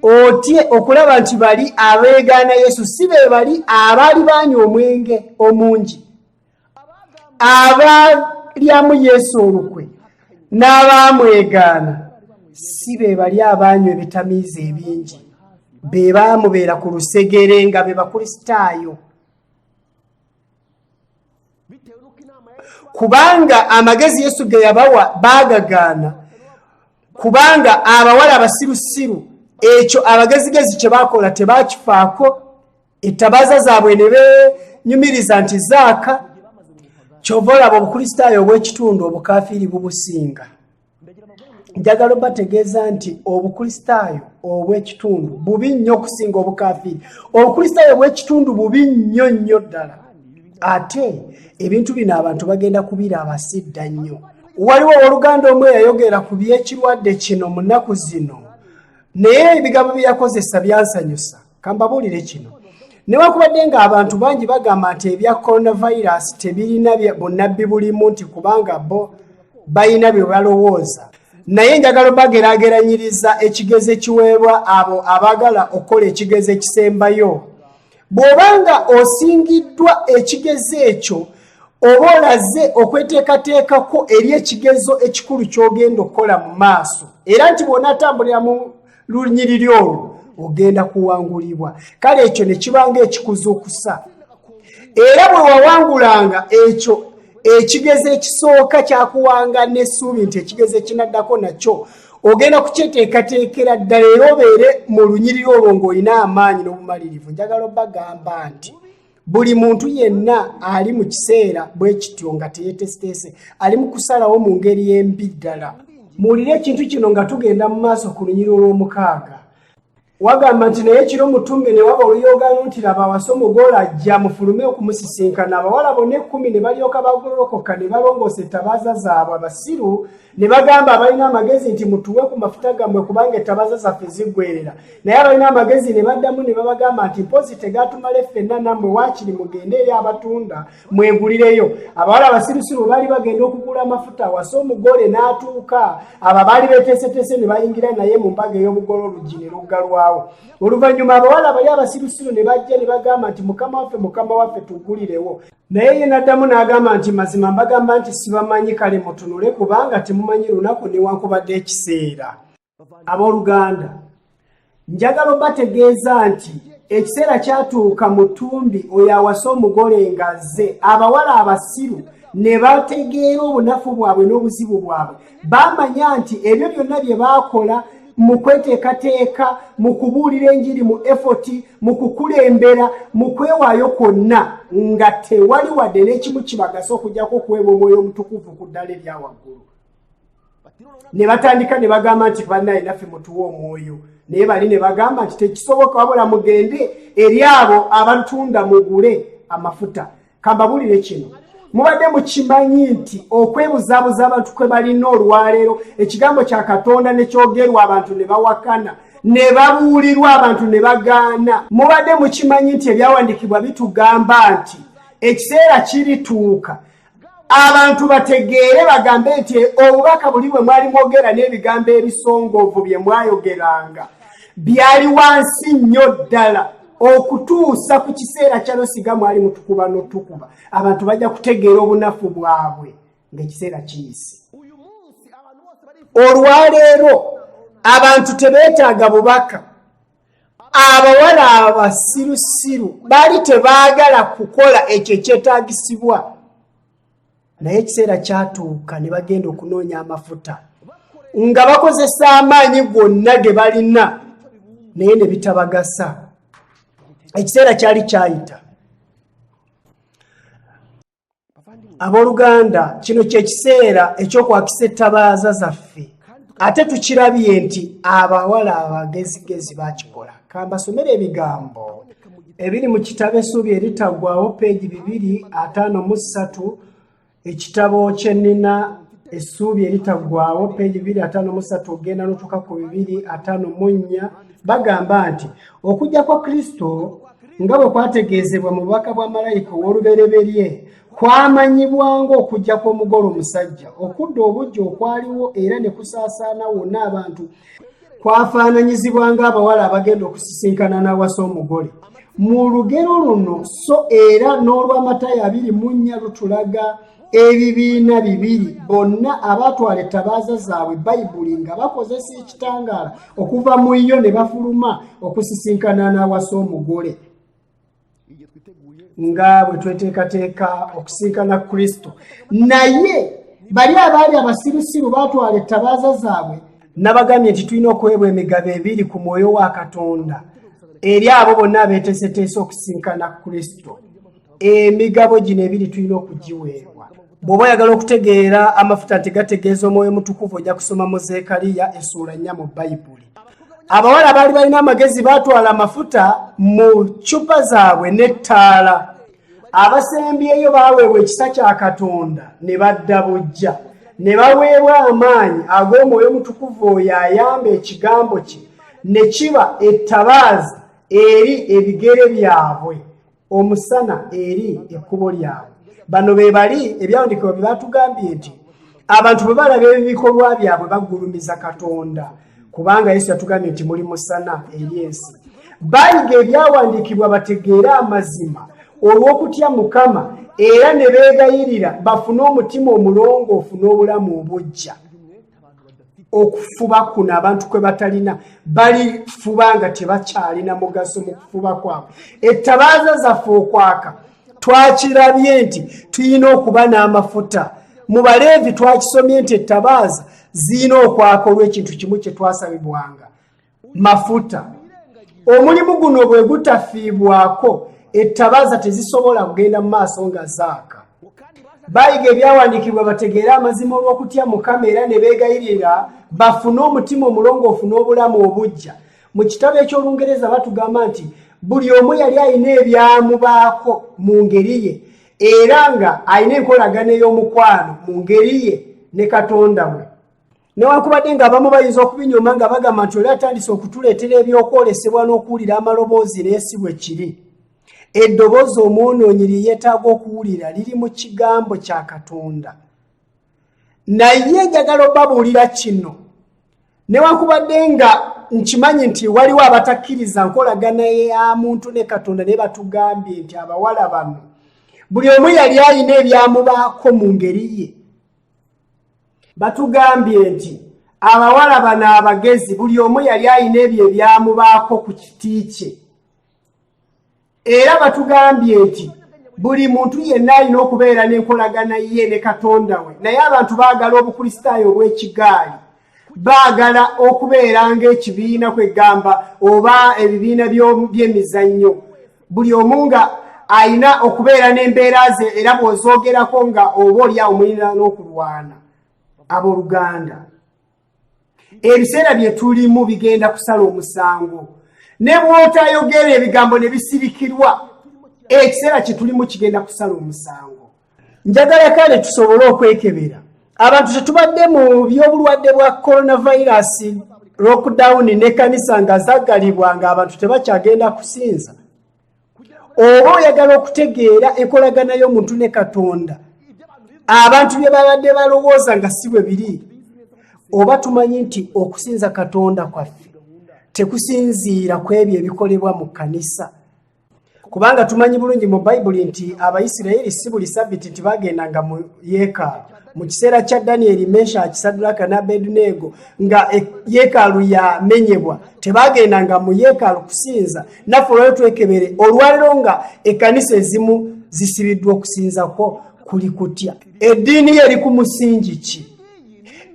Otye okulaba nti bali abeegaana Yesu si be bali abaali banywa omwenge omungi, abalyamu Yesu olukwe n'abaamwegaana si be bali abanywa ebitamiiza ebingi, be baamubeera ku lusegere nga be bakristaayo. Kubanga amagezi Yesu ge yabawa baagagaana, kubanga abawala abasirusiru ekyo abagezigezi kye baakola tebakifaako, ettabaaza zaabwe ne benyumiriza nti zaaka. Kyova olaba obukristaayo obw'ekitundu obukafiiri bubusinga. Njagala bategeeza nti obukristaayo obw'ekitundu bubi nnyo okusinga obukafiiri. Obukristaayo obw'ekitundu bubi nnyo nnyo ddala. Ate ebintu bino abantu bagenda kubiraba sidda nnyo. Waliwo oluganda omwe yayogera ku by'ekirwadde kino mu nnaku zino, naye ebigambo bye yakozesa byansanyusa. Kambabuulire kino. Newankubadde nga abantu bangi bagamba nti ebya coronavirus tebirina bunnabbi bulimu nti kubanga bo balina bye balowooza, naye njagala bageraageranyiriza ekigezo ekiweebwa abo abagala okukola ekigezo ekisembayo. Bw'obanga osingiddwa ekigezo ekyo oba olaze okweteekateekako eri ekigezo ekikulu ky'ogenda okukola mu maaso, era nti bw'onaatambulira mu lunyiriri olwo ogenda kuwangulibwa, kale ekyo ne kibanga ekikuzuukusa. Era bwe wawangulanga ekyo ekigezo ekisooka kyakuwanga n'essuubi nti ekigezo ekinaddako nakyo ogenda kukyeteekateekera ddala era obeere mu lunyiriri olwo ng'olina amaanyi n'obumalirivu. Njagala bagamba nti buli muntu yenna ali mu kiseera bwe kityo nga teyeeteeseteese, ali mu kusalawo mu ngeri embi ddala. Muwulire ekintu kino nga tugenda mu maaso ku lunyiriri olw'omukaaga. Wagamba nti naye kiro mutumbe ne waba oluyogaano nti laba awasa omugole ajja mufulume okumusisinkana. Abawala bonna 10 ne balyoka bagolokoka ne balongoosa ettabaaza zaabwe. Abasiru ne bagamba abalina amagezi nti mutuwe ku mafuta gammwe kubanga ettabaaza zaffe ziggwerera. Naye abalina amagezi ne baddamu ne babagamba nti mpozi tegatumale ffenna nammwe waakiri mugende eri abatunda mwegulireyo. Abawala abasirusiru baali bagenda okugula amafuta awasa omugole n'atuuka. Abo baali beeteeseteese ne bayingira naye mu mbaga ey'obugole oluggi ne luggalwawo. Oluvannyuma abawala bali abasirusiru ne bajja ne bagamba nti mukama waffe tugulirewo. Naye ye n'addamu n'agamba nti mazima mbagamba nti sibamanyi, kale mutunule kubanga temumanyi lunaku newankubadde ekiseera. Abooluganda, njagala bategeeza nti ekiseera kyatuuka mu ttumbi oyo awasa omugole ng'azze. Abawala abasiru ne bategeera obunafu bwabwe n'obuzibu bwabwe. Bamanya nti ebyo byonna bye baakola mu kweteekateeka, mu kubuulira enjiri, mu effort, mu kukulembera, mu kwewaayo kwonna nga tewali wadde n'ekimu kibagasa okugyako okuweebwa omwoyo omutukuvu ku ddala erya waggulu. Ne batandika ne bagamba nti bannaye naffe mutuwe omwoyo. Naye bali ne bagamba nti tekisoboka wabula mugende eri abo abatunda mugule amafuta. Kambabuulire kino. Mubadde mukimanyi nti okwebuzaabuza abantu kwe balina olwaleero ekigambo kya Katonda ne kyogerwa abantu ne bawakana, ne babuulirwa abantu ne bagaana. Mubadde mukimanyi nti ebyawandiikibwa bitugamba nti ekiseera kirituuka abantu bategeere bagambe nti obubaka buli bwe mwali mwogera n'ebigambo ebisongoovu bye mwayogeranga byali wansi nnyo ddala okutuusa ku kiseera kyano siga mwali mutukuba n'otukuba abantu bajja kutegeera obunafu bwabwe ng'ekiseera kiyise. Olwaleero abantu tebeetaaga bubaka. Abawala abasirusiru baali tebaagala kukola ekyo ekyetaagisibwa, naye ekiseera kyatuuka ne bagenda okunoonya amafuta nga bakozesa amaanyi gonna ge balina, naye ne bitabagasa. Ekiseera kyali kyayita. Abooluganda, kino kyekiseera ekyokwakisa ettabaaza zaffe, ate tukirabye nti abawala abagezigezi bakikola. Kambasomere ebigambo ebiri mu kitabo Essuubi Eritaggwaawo peegi 253, ekitabo kyennina Essuubi Eritaggwaawo peegi 253 ogenda n'otuuka ku 254, bagamba nti okujja kwa Kristo nga bwe kwategeezebwa mu bubaka bwa malayika ow'olubereberye kwamanyibwanga okujja kw'omugole omusajja, okudda obujja okwaliwo era ne kusaasaana wonna abantu kwafaananyizibwanga abawala abagenda okusisinkana n'awasa omugole. Mu lugero luno so era n'olw'Amatayo 24 lutulaga ebibiina bibiri bonna abatwala ettabaaza zaabwe Bayibuli nga bakozesa ekitangaala okuva mu yo ne bafuluma okusisinkana n'awasa omugole. Nga bwe tweteekateeka okusinkana Kristo, naye bali abaali abasirusiru batwala ettabaaza zaabwe nabagambye nti tulina okuweebwa emigabo ebiri ku mwoyo wa Katonda eri abo bonna abeeteeseteese okusinkana Kristo. Emigabo gino ebiri tulina okugiweebwa. Bw'oba oyagala okutegeera amafuta nti gategeeza omwoyo mutukuvu ojja kusoma mu Zeekaliya essuula 4 mu Bayibuli. Abawala baali balina amagezi batwala amafuta mu ccupa zaabwe n'ettaala. Abasembyeyo baaweebwa ekisa kya Katonda ne badda bujja, ne baweebwa amaanyi ag'omwoyo mutukuvu oyo ayamba ekigambo kye ne kiba ettabaaza eri ebigere byabwe, omusana eri ekkubo lyabwe. Bano be bali ebyawandiikibwa bye batugambye nti abantu bwe balaba ebikolwa byabwe baggulumiza Katonda, kubanga Yesu yatugambye nti muli musana eri ensi. Bayiga ebyawandiikibwa bategeere amazima olw'okutya Mukama era ne beegayirira bafune omutima omulongoofu n'obulamu obujja. Okufuba kuno abantu kwe batalina, balifuba nga tebakyalina mugaso mu kufuba kwabwe. Ettabaaza zaffe okwaka twakirabye nti tulina okuba n'amafuta. Mu Baleevi twakisomye nti ettabaaza zirina okwaka olw'ekintu kimu kye twasabibwanga, mafuta. Omulimu guno bwe gutafiibwako ettabaaza tezisobola kugenda mu maaso nga zaaka. Bayiga ebyawandiikibwa bategeere amazima olw'okutya Mukama era ne beegayirira bafune omutima omulongoofu n'obulamu obujja. Mu kitabo eky'Olungereza batugamba nti buli omu yali alina ebyamubaako mu ngeri ye era nga alina enkolagana ey'omukwano mu ngeri ye ne Katonda we. Newankubadde ng'abamu bayinza okubinyoma nga bagamba nti oli atandise okutuleetera ebyokwolesebwa n'okuwulira amaloboozi naye si bwe kiri. Eddoboozi omwonoonyi lye yeetaaga okuwulira liri mu kigambo kya Katonda. Naye njagala obabuulira kino, newankubadde nga nkimanyi nti waliwo abatakkiriza nkolagana ya muntu ne Katonda, naye batugambye nti abawala bano buli omu yali alina ebyamubaako mu ngeri ye. Batugambye nti abawala bano abagezi buli omu yali alina ebyo ebyamubaako ku kiti kye. Era batugambye nti buli muntu yenna alina okubeera n'enkolagana ye ne Katonda we. Naye abantu baagala obukristaayo obw'ekigaali, baagala okubeera ng'ekibiina kwegamba oba ebibiina by'emizannyo. Buli omu nga alina okubeera n'embeera ze era bw'ozoogerako nga oba oli awo mulina n'okulwana. Abooluganda, ebiseera bye tulimu bigenda kusala omusango. Ne bw'otayogera ebigambo ne bisirikirwa, ekiseera kye tulimu kigenda kusala omusango. Njagala kale tusobole okwekebera. Abantu tetubadde mu by'obulwadde bwa coronavirus, lockdown n'ekkanisa nga zaggalibwa nga abantu tebakyagenda kusinza. oba oyagala okutegeera enkolagana y'omuntu ne Katonda abantu bye babadde balowooza nga si bwe biri, oba tumanyi nti okusinza Katonda kwaffe tekusinziira ku ebyo ebikolebwa mu kkanisa. Kubanga tumanyi bulungi mu Bayibuli nti Abayisirayiri si buli Ssabbiiti nti bagendanga mu yeekaalu. Mu kiseera kya Danyeri, Meshaki, Saddulaaka ne Abeduneego nga yeekaalu yamenyebwa, tebagendanga mu yeekaalu kusinza. Naffe olwaleero twekebere olwaleero nga ekkanisa ezimu zisibiddwa okusinzako kuli kutya. Eddiini ye eri ku musingi ki?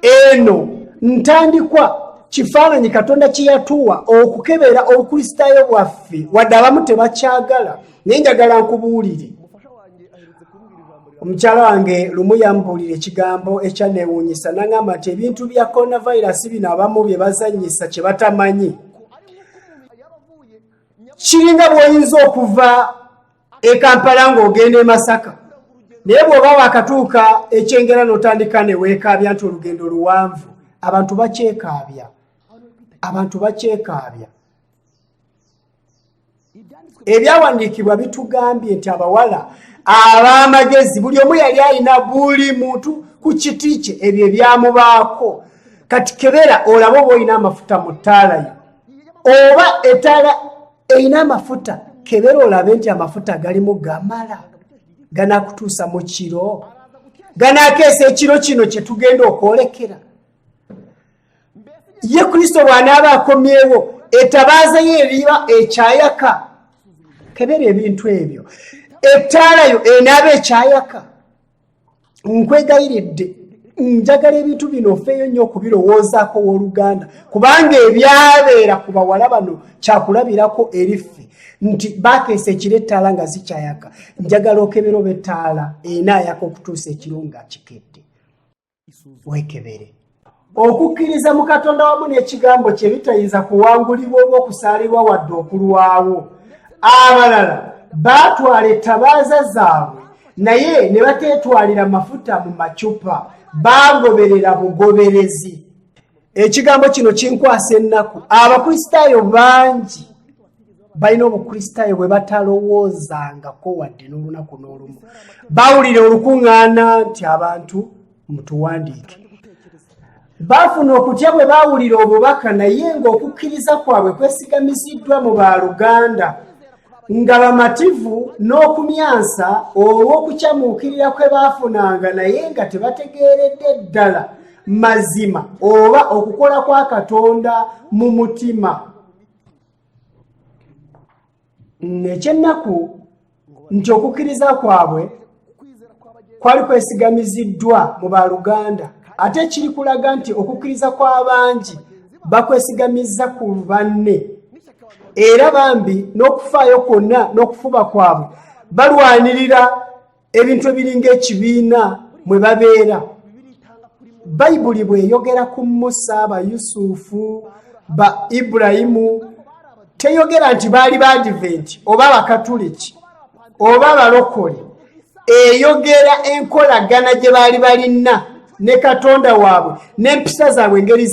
Eno ntandikwa kifaananyi Katonda kye yatuwa okukebera obukristaayo bwaffe, wadde abamu tebakyagala. Naye njagala nkubuulire, omukyala wange lumu yambuulira ekigambo ekyanneewuunyisa, n'aŋŋamba nti ebintu bya coronavirus bino abamu bye bazannyisa kye batamanyi. Kiringa bw'oyinza okuva e Kampala ng'ogenda e Masaka, naye bw'oba wakatuuka ekyengera n'otandika ne weekaabya nti olugendo luwanvu. Abantu bakyekaabya. Ebyawandiikibwa bitugambye nti abawala ab'amagezi buli omu yali alina buli muntu ku kiti kye, ebyo ebyamubaako. Kati kebera olaba oba olina amafuta mu ttaala yo, oba ettaala erina amafuta, kebera olabe nti amafuta galimu gamala, ganakutuusa mu kiro, ganaakeesa ekiro kino kye tugenda okwolekera. Ye Kristo bw'anaaba akomyewo, ettabaaza ye eriba ekyayaka. Kebera ebintu ebyo, ettaala yo enaaba ekyayaka. Nkwegayiridde, njagala ebintu bino ofeeyo nnyo okubirowoozaako w'Oluganda, kubanga ebyabeera ku bawala bano kyakulabirako eriffe nti baakeesa ekiro ettaala nga zikyayaka. Njagala okebera oba ettaala enaayaka okutuusa ekiro nga kikedde. Weekebere. Okukkiriza mu Katonda wamu n'ekigambo kye bitayinza kuwangulibwa oba okusaalirwa wadde okulwawo. Abalala baatwala ettabaaza zaabwe naye ne bateetwalira mafuta mu macupa, bagoberera bugoberezi. Ekigambo kino kinkwasa ennaku. Abakristaayo bangi balina obukristaayo bwe batalowoozangako wadde n'olunaku n'olumu. Bawulira olukuŋŋaana nti abantu mutuwandiike. Baafuna okutya bwe baawulira obubaka, naye ng'okukkiriza kwabwe kwesigamiziddwa mu baaluganda, nga bamativu n'okumyansa olw'okukyamuukirira kwe baafunanga, naye nga tebategeeredde ddala mazima oba okukola kwa Katonda mu mutima. Ekyennaku nti okukkiriza kwabwe kwali kwesigamiziddwa mu baaluganda, ate kiri kulaga nti okukkiriza kw'abangi bakwesigamiza ku banne, era bambi n'okufaayo kwonna n'okufuba kwabwe balwanirira ebintu ebiringa ekibiina mwe babeera. Bayibuli bw'eyogera ku Musa, ba Yusufu, ba Ibulayimu, teyogera nti baali ba Advent oba Abakatuliki oba abalokole. Eyogera enkolagana gye baali balina ne Katonda waabwe, n'empisa zaabwe engeri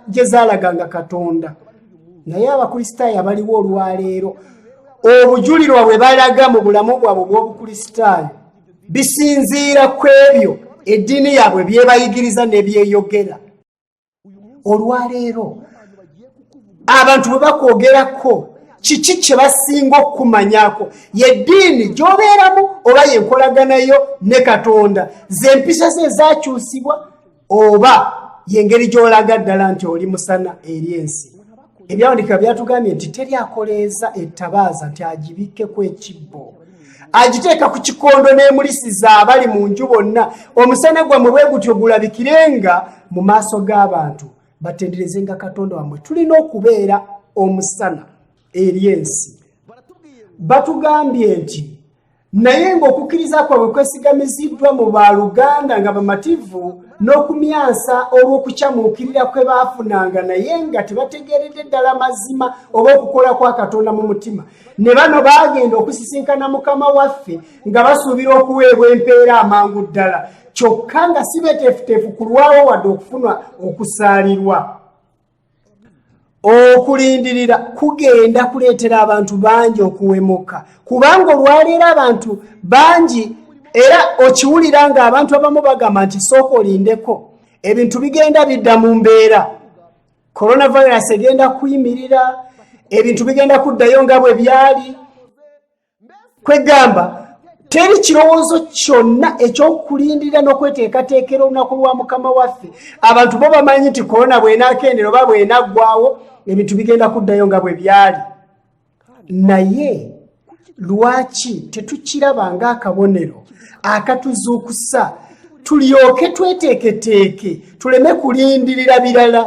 gye zaalaganga Katonda. Naye abakristaayo abaliwo olwaleero, obujulirwa bwe balaga mu bulamu bwabwe bw'obukristaayo bisinziira ku ebyo eddiini yaabwe byebayigiriza ne byeyogera. Olwaleero abantu bwe bakwogerako, kiki kye basinga okumanyaako? Yeddiini gy'obeeramu oba yenkolaganayo ne Katonda, z'empisa ze ezaakyusibwa, oba yengeri gy'olaga ddala nti oli musana eri ensi. Ebyawandiikibwa byatugambye nti teryakoleeza ettabaaza nti agibikkeko ekibbo, agiteeka ku kikondo n'emulisiza abali mu nju bonna, omusana gwammwe bwe gutyo gulabikirenga mu maaso g'abantu, batenderezenga Katonda wammwe. Tulina okubeera omusana eri ensi. Batugambye nti naye ng'okukkiriza kwabwe kwesigamiziddwa mu baaluganda nga bamativu n'okumyansa olw'okukyamuukirira kwe baafunanga, naye nga tebategeeredde ddala mazima oba okukola kwa Katonda mu mutima. Ne bano baagenda okusisinkana Mukama waffe nga basuubira okuweebwa empeera amangu ddala, kyokka nga si beeteefuteefu kulwawo wadde okufuna okusaalirwa. okulindirira kugenda kuleetera abantu bangi okuwemuka kubanga olwaleero abantu bangi era okiwulira nga abantu abamu bagamba nti sooka olindeko ebintu bigenda bidda mu mbeera coronavirus egenda kuyimirira ebintu bigenda kuddayo nga bwe byali kwegamba teri kirowoozo kyonna ekyokulindirira n'okweteekateekera olunaku lwa mukama waffe abantu bo bamanyi nti korona bw'enaakendera oba bw'enaggwaawo ebintu bigenda kuddayo nga bwe byali naye lwaki tetukiraba ng'akabonero akatuzuukusa tulyoke tweteeketeeke tuleme kulindirira birala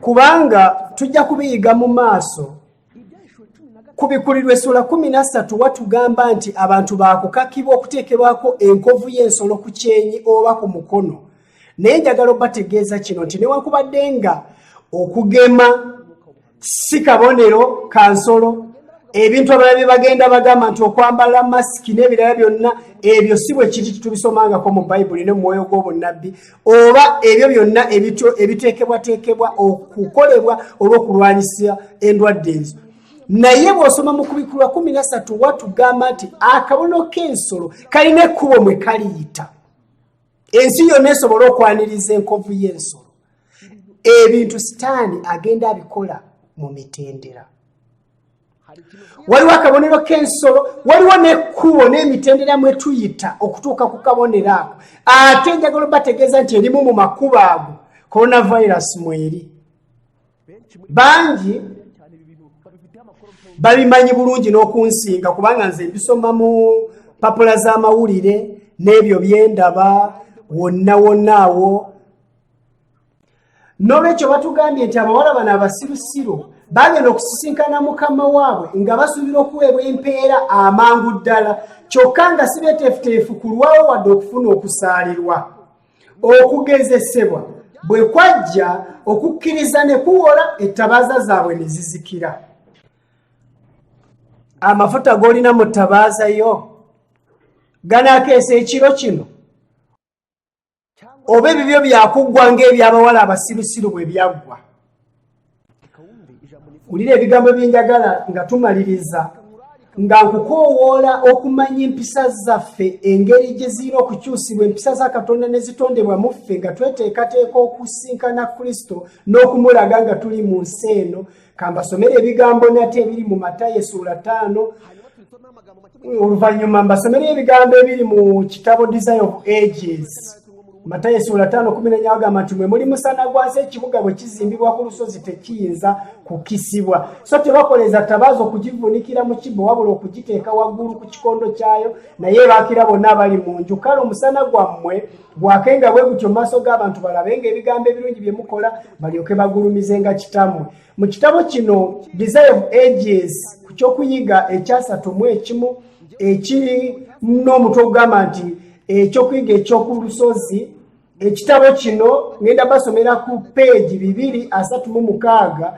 kubanga tujja kubiyiga mu maaso kubikulirwa essula 13 watugamba nti abantu baakukakibwa okuteekebwako enkovu y'ensolo ku kyenyi oba ku mukono naye njagala obategeeza kino nti newankubadde nga okugema si kabonero ka nsolo ebintu abalala bye bagenda bagamba nti okwambala masiki n'ebirala byonna ebyo si bwe kiri tubisomangako mu bayibuli ne mu mwoyo gw'obunnabbi oba ebyo byonna ebiteekebwateekebwa okukolebwa olw'okulwanyisa endwadde ezo naye bw'osoma mu kubikulwa 13 watugamba nti akabonero k'ensolo kalina ekkubo mwe kaliyita ensi yonna esobola okwaniriza enkovu y'ensolo ebintu sitaani agenda abikola mu mitendera waliwo akabonero k'ensolo waliwo n'ekkubo n'emitendera mwe tuyita okutuuka ku kabonero ako ate njagala bategeeza nti erimu mu makubo ago coronavirus mweri bangi babimanyi bulungi n'okunsinga kubanga nze mbisoma mu papula z'amawulire n'ebyo byendaba wonna awo n'olwekyo batugambye nti abawala bano abasirusiru bagenda okusisinkana mukama waabwe nga basuubira okuweebwa empeera amangu ddala kyokka nga si beeteefuteefu kulwawo wadde okufuna okusaalirwa okugezesebwa bwe kwajja okukkiriza ne kuwola ettabaaza zaabwe ne zizikira amafuta g'olina mu ttabaaza yo ganaakeesa ekiro kino oba ebibyo byakuggwa ng'ebyabawala abasirusiru bwe byaggwa wulira ebigambo byenjagala nga tumaliriza nga nkukoowoola okumanya empisa zaffe engeri gye zirina okukyusibwa empisa za katonda ne zitondebwa mu ffe nga tweteekateeka okusinkana kristo n'okumulaga nga tuli mu nsi eno kambasomera ebigambo nate ebiri mu Matayo sura 5 oluvannyuma mbasomera ebigambo ebiri mu kitabo Desire of Ages Matayo sura 5:14 agamba nti mwe muli musana gwansi ekibuga bwe kizimbibwa ku lusozi tekiyinza kukisibwa so tebakoleza tabaaza okugivuunikira mu kibbo wabula okugiteeka waggulu ku kikondo kyayo naye baakira bonna abali mu nju kale omusana gwammwe gwakenga bwe gutyo mu maaso g'abantu balabenga ebigambo ebirungi bye mukola balyoke bagulumize nga kitammwe mu kitabo kino Desire of Ages ku kyokuyiga ekya31 ekiri n'omutwe ogugamba nti ekyokuyiga ekyoku lusozi ekitabo kino ngenda basomera ku peegi 236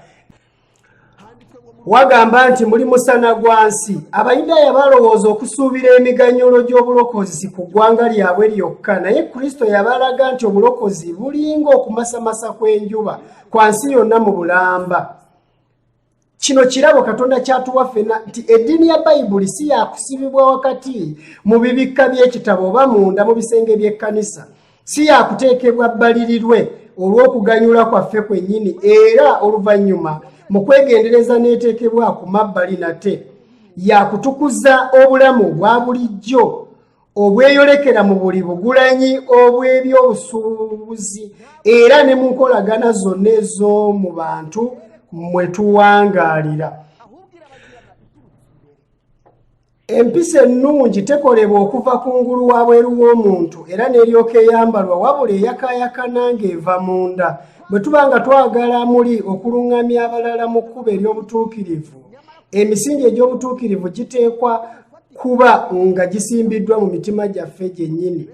wagamba nti muli musana gwansi abayudaaya balowooza okusuubira emiganyulo gy'obulokozi ku ggwanga lyabwe lyokka naye kristo yabalaga nti obulokozi bulinga okumasamasa kw'enjuba kwa nsi yonna mu bulamba kino kirabo katonda kyatuwa ffenna nti eddiini ya bayibuli si yakusibibwa wakati mu bibikka by'ekitabo oba munda mu bisenge by'ekkanisa si yakuteekebwa bbalirirwe olw'okuganyula kwaffe kwennyini era oluvannyuma mu kwegendereza n'eteekebwa ku mabbali nate yakutukuza obulamu bwa bulijjo obweyolekera mu buli bugulanyi obw'ebyobusuubuzi era ne mu nkolagana zonna ez'omu bantu mwe tuwangaalira empisa ennungi tekolebwa okuva kungulu wabweru w'omuntu era n'eryoka eyambalwa wabula eyakaayakana ng'eva munda bwe tuba nga twagala muli okuluŋŋamya abalala mu kkubo ery'obutuukirivu emisingi egy'obutuukirivu giteekwa kuba nga gisimbiddwa mu mitima gyaffe gyennyini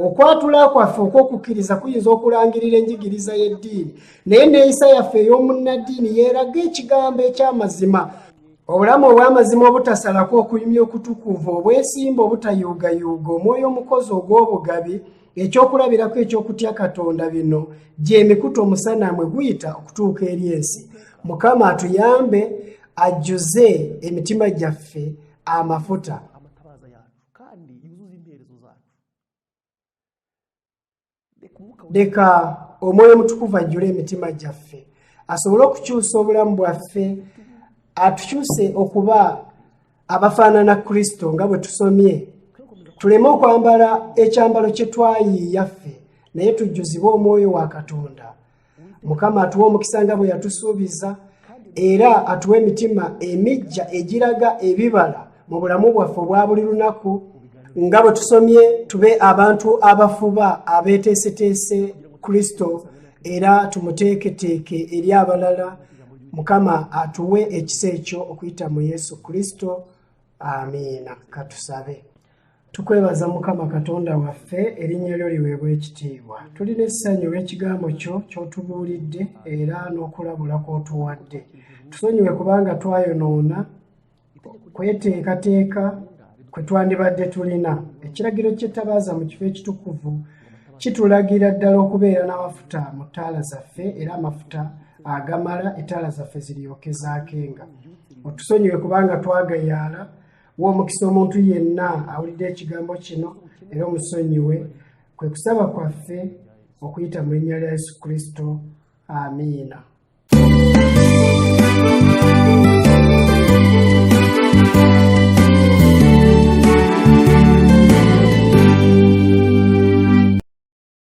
okwatula kwaffe okw'okukkiriza kuyinza okulangirira enjigiriza y'eddiini naye neeyisa yaffe ey'omunnaddiini yeeraga ekigambo eky'amazima obulamu obw'amazima obutasalako okuyumya okutukuvu obwesimba obutayuugayuuga omwoyo omukozi ogw'obugabi ekyokulabirako ekyokutya Katonda bino gy'emikutu omusana mwe guyita okutuuka eri ensi. Mukama atuyambe ajjuze emitima gyaffe amafuta. Leka Omwoyo Mutukuvu ajjule emitima gyaffe asobole okukyusa obulamu bwaffe, atukyuse okuba abafaanana Kristo nga bwe tusomye. Tuleme okwambala ekyambalo kye twayiiya ffe, naye tujjuzibwe Omwoyo wa Katonda. Mukama atuwe omukisa nga bwe yatusuubiza, era atuwe emitima emijja egiraga ebibala mu bulamu bwaffe obwa buli lunaku. Nga bwe tusomye, tube abantu abafuba abeeteeseteese Kristo era tumuteeketeeke eri abalala. Mukama atuwe ekisa ekyo okuyita mu Yesu Kristo. Amiina. Katusabe. Tukwebaza Mukama Katonda waffe, erinnya lyo liweebwe ekitiibwa. Tulina essanyu olw'ekigambo kyo ky'otubuulidde era n'okulabula kw'otuwadde. Tusonyiwe kubanga twayonoona kweteekateeka kwe twandibadde tulina. Ekiragiro ky'Ettabaaza mu kifo ekitukuvu kitulagira ddala okubeera n'amafuta mu ttaala zaffe, era amafuta agamala ettaala zaffe ziryoke zaakenga. Otusonyiwe kubanga twagayaala. Wa omukisa omuntu yenna awulidde ekigambo kino era omusonyiwe. Kwe kusaba kwaffe okuyita mu linnya lya Yesu Kristo. Amiina.